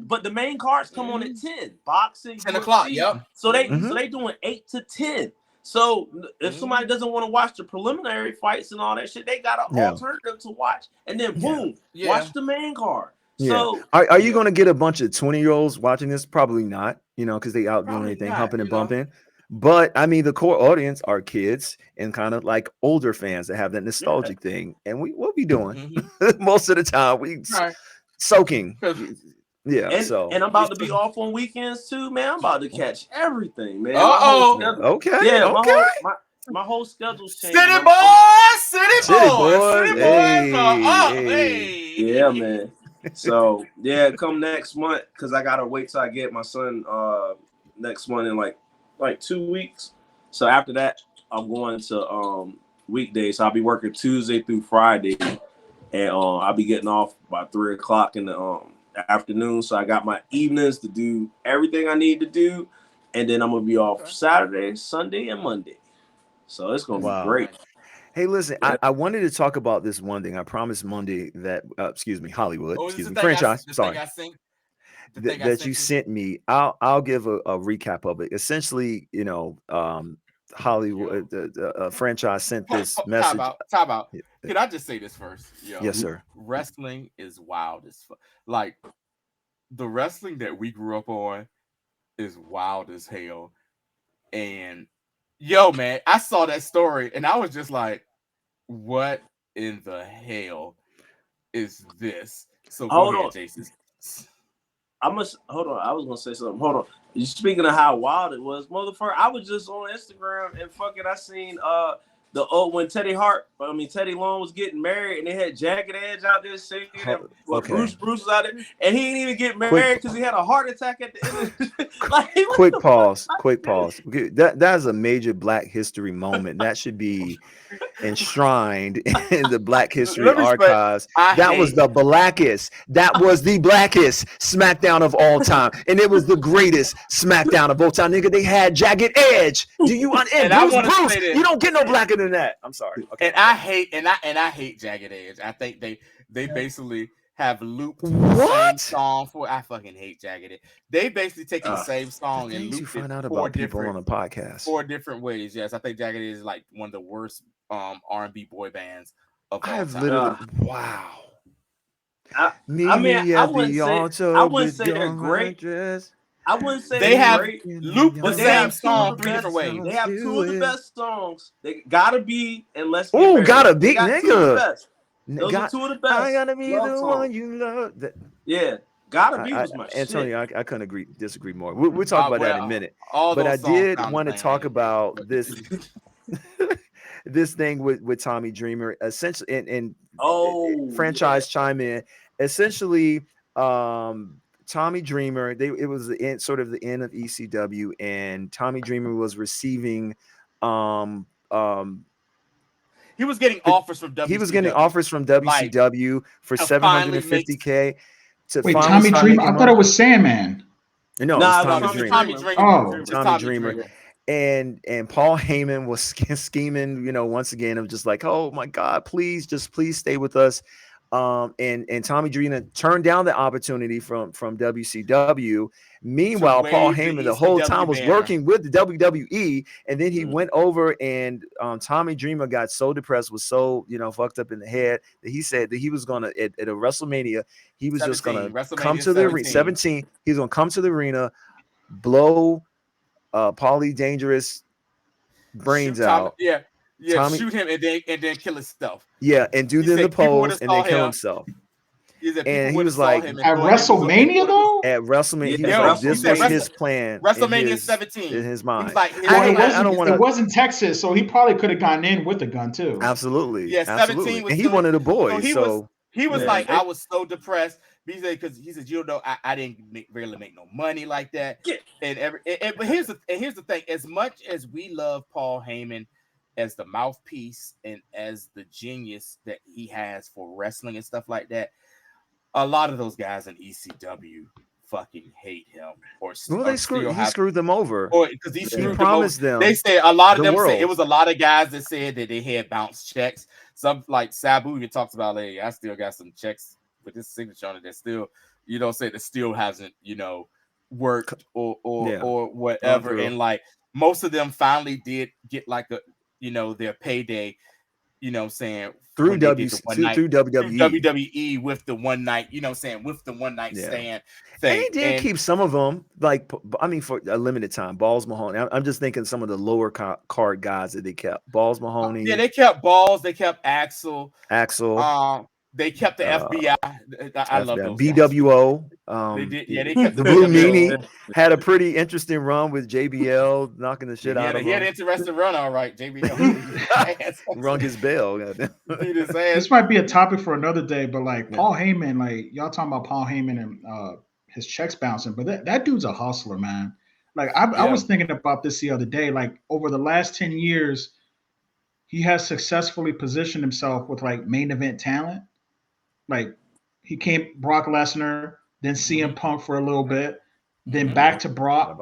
but the main cards come on at 10. Boxing,
10 o'clock. Yep.
So they doing 8 to 10. So if somebody doesn't want to watch the preliminary fights and all that shit, they got an alternative to watch, and then boom, watch the main card.
Yeah.
So
are you going to get a bunch of 20-year-olds watching this? Probably not. Because they out doing anything, humping and bumping. But I mean, the core audience are kids and kind of like older fans that have that nostalgic thing, and we'll be doing most of the time we soaking. Yeah,
and I'm about to be off on weekends too, man. I'm about to catch everything, man.
Okay.
Yeah, my whole schedule's changed.
City boys.
Hey.
Yeah, man. So come next month, because I gotta wait till I get my son next month in like 2 weeks. So after that, I'm going to weekdays. So I'll be working Tuesday through Friday, and I'll be getting off by 3 o'clock in the afternoon. So I got my evenings to do everything I need to do, and then I'm gonna be off Saturday, Sunday, and Monday. So it's gonna be great.
Hey, listen, I wanted to talk about this one thing. I promised Monday that Hollywood, franchise. Sorry. That you sent me. I'll give a recap of it. Essentially, Hollywood franchise sent this message.
Time out. Can I just say this first?
Yes, sir.
Wrestling is wild as fuck. Like, the wrestling that we grew up on is wild as hell. And man, I saw that story and I was just like, what in the hell is this? So go ahead, Jason.
Hold on. I was gonna say something. Hold on. You speaking of how wild it was, motherfucker. I was just on Instagram and I seen when Teddy Long was getting married and they had Jagged Edge out there singing. Bruce was out there, and he didn't even get married because he had a heart attack at the end.
Quick pause. That is a major Black History moment. That should be enshrined in the Black History archives. That was the blackest SmackDown of all time, and it was the greatest SmackDown of all time. Nigga, they had Jagged Edge. Do you and Bruce? You don't get no blacker than that. I'm sorry. Okay.
And I hate Jagged Edge. I think they basically have looped
the
same song for. I fucking hate Jagged Edge. They basically taken the same song and looped it
out about people on a podcast
4 different ways. Yes, I think Jagged Edge is like one of the worst R&B boy bands of all time.
Literally wow.
I wouldn't say they're great. I wouldn't say
they have looped the same song 3 different ways.
They have 2 of the best songs. They gotta be, and let's
gotta be, nigga.
Those are 2 of the best.
I gotta be the one you love.
Yeah, gotta be was my
Antonio, I couldn't disagree more. We'll talk about that in a minute. But I did want to talk about this this thing with Tommy Dreamer, essentially, and franchise chime in. Essentially, Tommy Dreamer, it was the end, sort of the end of ECW, and Tommy Dreamer was receiving
he was getting offers from WCW.
He was getting offers from WCW for $750K.
Wait, Tommy Dreamer? I thought it was Sandman.
No, it was Tommy
Dreamer.
Tommy Dreamer. And Paul Heyman was scheming, once again, of just like, oh my God, please stay with us. And Tommy Dreamer turned down the opportunity from WCW. Meanwhile, Paul Heyman the whole time was working with the WWE, and then he went over, and Tommy Dreamer got so depressed, was so fucked up in the head, that he said that he was gonna at a WrestleMania, he was just gonna come to the arena. 17. He's gonna come to the arena, blow Paulie Dangerous brains out.
Tommy, shoot him and then kill himself.
Yeah, and do the pose and then kill himself. And he was like,
at WrestleMania though?
At WrestleMania, he was like, this was his plan.
WrestleMania 17
in his mind.
Like,
it wasn't Texas, so he probably could have gone in with a gun too.
Absolutely.
Yeah, 17 was,
and he wanted a boy.
He was like, I was so depressed because he said, I didn't really make no money like that. Yeah. But here's the thing: as much as we love Paul Heyman as the mouthpiece and as the genius that he has for wrestling and stuff like that, a lot of those guys in ECW fucking hate him,
he screwed them over,
or because he
promised them.
They said a lot of them said it was a lot of guys that said that they had bounced checks. Some like Sabu even talks about, hey, I still got some checks with his signature on it that still, that still hasn't, worked or whatever. And like most of them finally did get like a, their payday,
through
WWE with the one night, with the one night stand thing.
And he did keep some of them, like, I mean, for a limited time. Balls Mahoney. I'm just thinking some of the lower card guys that they kept. Balls Mahoney.
Yeah, they kept Balls. They kept Axel. They kept the FBI. I love those
BWO.
They did. Yeah, they kept
the Blue Meanie. Had a pretty interesting run with JBL, knocking the shit out of him.
He had an interesting run, all right. JBL
rung his bell.
This might be a topic for another day, but like Paul Heyman, like y'all talking about Paul Heyman and his checks bouncing, but that dude's a hustler, man. Like I was thinking about this the other day. Like over the last 10 years, he has successfully positioned himself with like main event talent. Like he came Brock Lesnar, then CM Punk for a little bit, then back to Brock,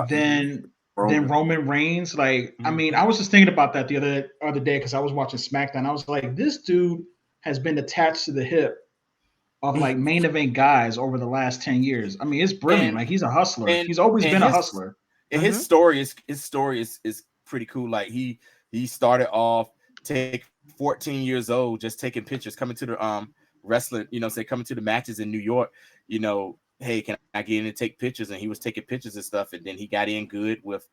then Roman Reigns. Like, I mean, I was just thinking about that the other day because I was watching SmackDown. I was like, this dude has been attached to the hip of like main event guys over the last 10 years. I mean, it's brilliant. Like he's a hustler. He's always been a hustler.
And his story is pretty cool. Like he started off 14 years old, just taking pictures, coming to the wrestling, coming to the matches in New York, hey, can I get in and take pictures? And he was taking pictures and stuff. And then he got in good with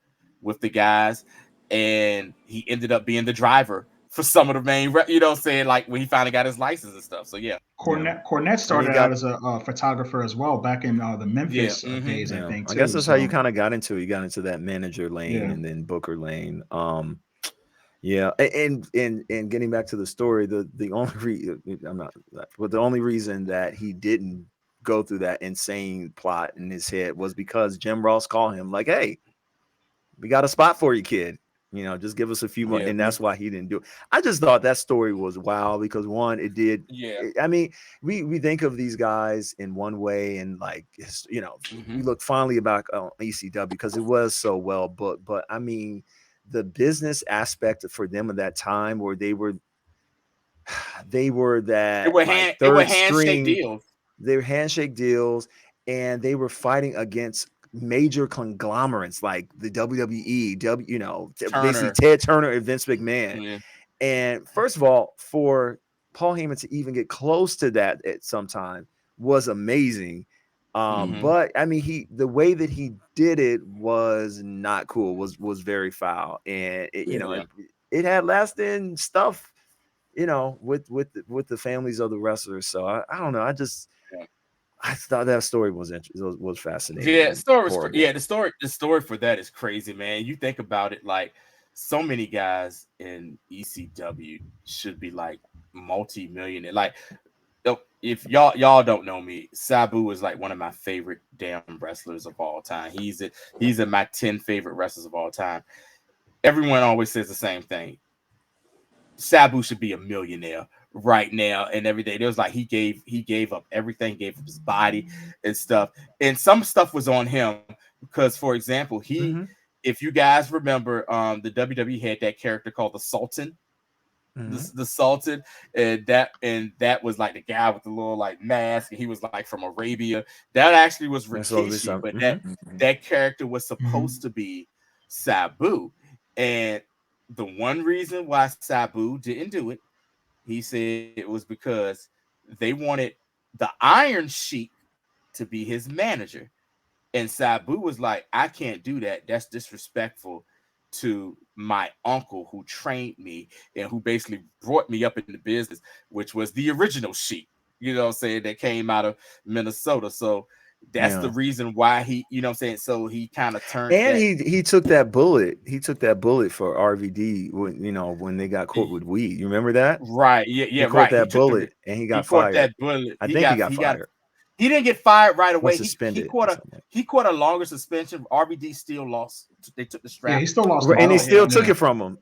the guys, and he ended up being the driver for some of the main, like when he finally got his license and stuff. So yeah.
Cornette started out as a photographer as well back in the Memphis days, I think.
I guess that's how you kind of got into it. You got into that manager lane and then Booker lane. Yeah, and getting back to the story, the only reason that he didn't go through that insane plot in his head was because Jim Ross called him like, "Hey, we got a spot for you, kid. Just give us a few more," and that's why he didn't do it. I just thought that story was wild because one, it did. Yeah, I mean, we think of these guys in one way, and like we look fondly about ECW because it was so well booked, but I mean, the business aspect for them at that time where they were
handshake deals.
They were handshake deals, and they were fighting against major conglomerates like the WWE, basically Ted Turner and Vince McMahon. Yeah. And first of all, for Paul Heyman to even get close to that at some time was amazing. But I mean, the way that he did it was not cool, was very foul. And it had lasting stuff, with the families of the wrestlers. So I don't know. I thought that story was fascinating.
Yeah, the story for that is crazy, man. You think about it, like so many guys in ECW should be like multi-millionaire. Like, if y'all don't know me, Sabu is like one of my favorite damn wrestlers of all time. He's in my 10 favorite wrestlers of all time. Everyone always says the same thing. Sabu should be a millionaire right now and every day. There was like he gave up everything, gave up his body and stuff. And some stuff was on him because, for example, if you guys remember, the WWE had that character called the Sultan. The Sultan, and that was like the guy with the little like mask, and he was like from Arabia. That actually was Rikishi, but that character was supposed to be Sabu. And the one reason why Sabu didn't do it, he said it was because they wanted the Iron Sheik to be his manager. And Sabu was like, I can't do that. That's disrespectful to my uncle who trained me and who basically brought me up in the business, which was the original Sheik, that came out of Minnesota. So that's the reason why he, so he kind of turned.
And he took that bullet. He took that bullet for RVD when they got caught with weed. You remember that?
Right. Yeah.
He caught that bullet and he got fired.
That bullet.
I think he got fired.
He didn't get fired right away.
Suspended.
He caught a longer suspension. RVD still lost. They took the strap.
Yeah, he still lost.
And they still took it from him.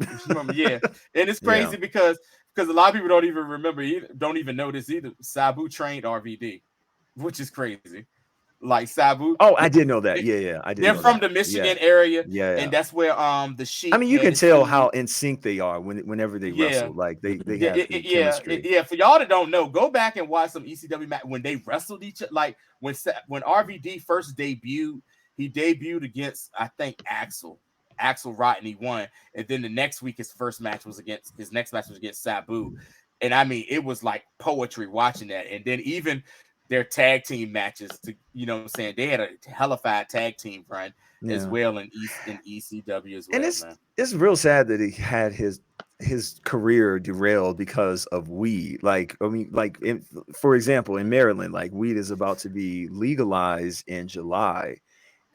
Yeah. And it's crazy because a lot of people don't even remember, don't even know this either. Sabu trained RVD. which is crazy. Like Sabu.
Oh, I did know that. Yeah, I did.
They're from the Michigan area.
Yeah,
and that's where the Sheik.
I mean, you can tell how in sync they are whenever they wrestle. Like they have chemistry.
Yeah. For y'all that don't know, go back and watch some ECW match when they wrestled each other. Like when RVD first debuted, he debuted against I think Axel Rotten. He won, and then the next week his next match was against Sabu, and I mean it was like poetry watching that. And then even their tag team matches, you know what I'm saying? They had a hellified tag team run as well in ECW as well.
And it's real sad that he had his career derailed because of weed. Like, I mean, for example, in Maryland, like weed is about to be legalized in July.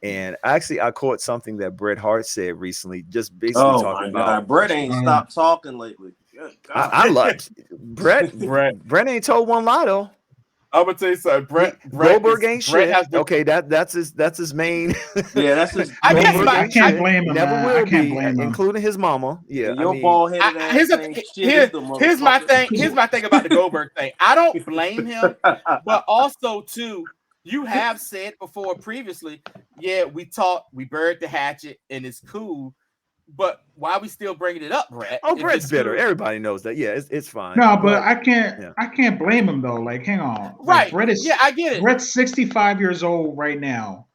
And actually, I caught something that Bret Hart said recently, just basically talking about
Bret ain't stopped talking lately.
I love Bret. Bret ain't told one lie though.
I'm gonna tell you something.
Goldberg ain't shit. Okay, that's his main.
Yeah, that's his.
I can't blame him.
Never will
I can't
be,
blame him,
including his mama. Yeah,
your bald headed ass.
Here's my thing. Here's my thing about the Goldberg thing. I don't blame him, but also too, you have said before previously. Yeah, we buried the hatchet, and it's cool. But why are we still bringing it up, Bret?
Oh, Bret's bitter. Everybody knows that. Yeah, it's fine.
No, but I can't blame him though. Like, hang on.
Right.
Like, Bret is.
Yeah, I get it.
Bret's 65 years old right now,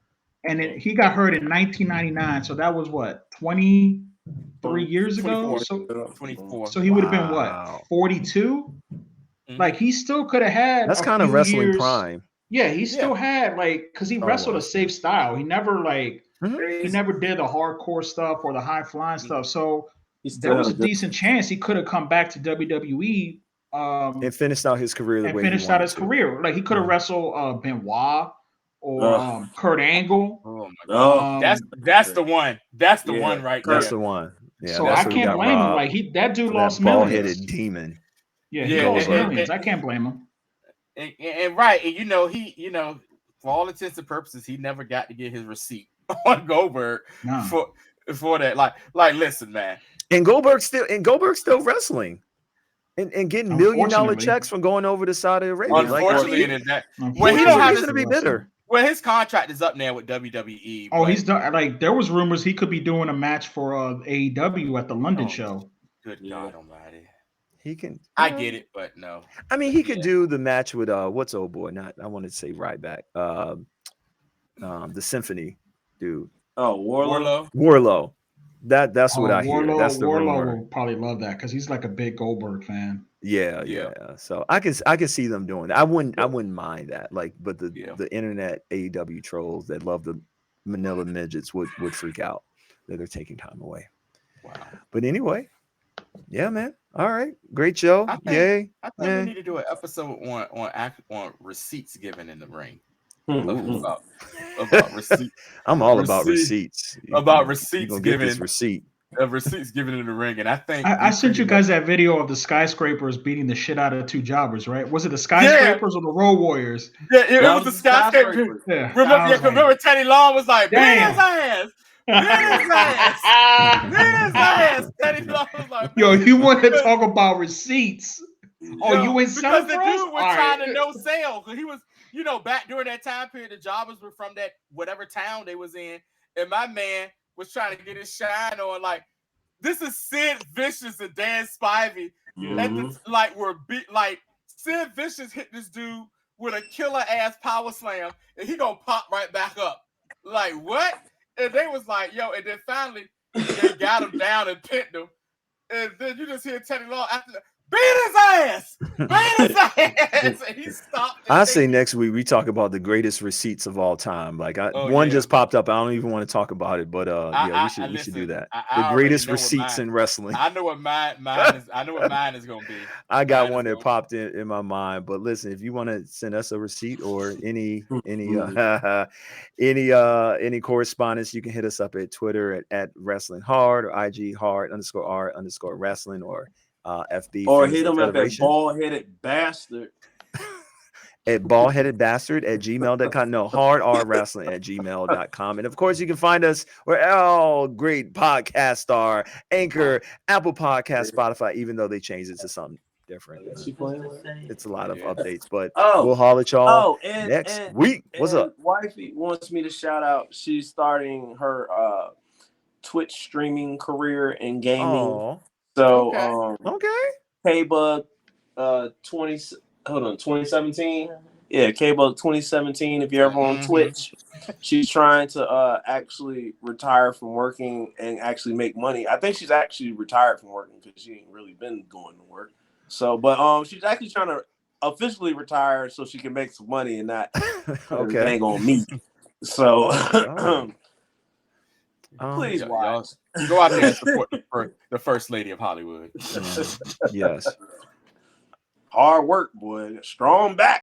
and he got hurt in 1999. So that was what 23 years ago. So
24.
So he would have been what 42. Mm-hmm. Like he still could have had.
That's kind of wrestling prime.
Yeah, he still had because he wrestled a safe style. He never he never did the hardcore stuff or the high flying stuff. So there was a decent chance he could have come back to WWE
and finished out his career.
Like he could have wrestled Benoit or Kurt Angle.
Oh my God, that's the one. That's the one right there.
That's the one. Yeah.
So I can't blame him. Like that dude lost millions.
Bald-headed demon.
Yeah, he lost millions. I can't blame him.
And right, and for all intents and purposes, he never got to get his receipt on Goldberg for that. Like, listen, man.
And Goldberg's still wrestling and getting $1 million checks from going over to Saudi Arabia.
Unfortunately, he
don't have to be bitter.
Well, his contract is up now with WWE.
Oh, he's done. Like there was rumors he could be doing a match for AEW at the London show.
Good God Almighty.
He can.
I get it, but no.
I mean, he could do the match with what's old boy? I wanted to say Ryback. The Symphony dude.
Oh,
Warlow. That's what I hear. That's the
Warlow
rumor.
will probably love that because he's like a big Goldberg fan.
Yeah. So I can see them doing that. I wouldn't mind that. Like, but the internet AEW trolls that love the Manila midgets would freak out that they're taking time away.
Wow.
But anyway, yeah, man. All right, great show. Yay!
I think we need to do an episode on receipts given in the ring. About receipts.
I'm all about receipts.
About receipts given.
Receipt.
Receipts given in the ring, and I think
I sent you guys that video of the skyscrapers beating the shit out of two jobbers, right? Was it the skyscrapers or the Road Warriors?
Yeah, it was the skyscrapers. Yeah. Remember Teddy Long was like, beat his ass. Teddy Long was like,
yo, you want to talk about receipts? Oh, you in
because the dude was trying to no sale because he was, back during that time period, the jobbers were from that whatever town they was in, and my man was trying to get his shine on. Like, this is Sid Vicious and Dan Spivey. Sid Vicious hit this dude with a killer ass power slam, and he gonna pop right back up. Like, what? And they was like, yo, and then finally they got him down and pinned him. And then you just hear Teddy Long after that, beat his ass! Beat his ass! And he stopped.
I say next week we talk about the greatest receipts of all time. Like just popped up. I don't even want to talk about it, but we should do that. The greatest receipts in wrestling.
I know what mine is. I know what mine is gonna be.
I got one that popped in my mind. But listen, if you want to send us a receipt or any correspondence, you can hit us up at Twitter at Wrestling Hard or IG Hard_R_Wrestling or FB
or hit them up at bald-headed bastard
at baldheadedbastard@gmail.com. No, Hard R Rassling @gmail.com. And of course, you can find us where all great podcasts are: Anchor, Apple Podcast, Spotify, even though they changed it to something different.
It's
a lot of updates, but we'll holler at y'all next week. What's up?
Wifey wants me to shout out. She's starting her Twitch streaming career in gaming.
Oh,
so
K-Bug
2017. Yeah, K-Bug 2017. If you're ever on Twitch, she's trying to actually retire from working and actually make money. I think she's actually retired from working because she ain't really been going to work. So, but she's actually trying to officially retire so she can make some money and not bang on me. So, please watch.
Go out there and support the first lady of Hollywood.
Yes.
Hard work, boy. Strong back.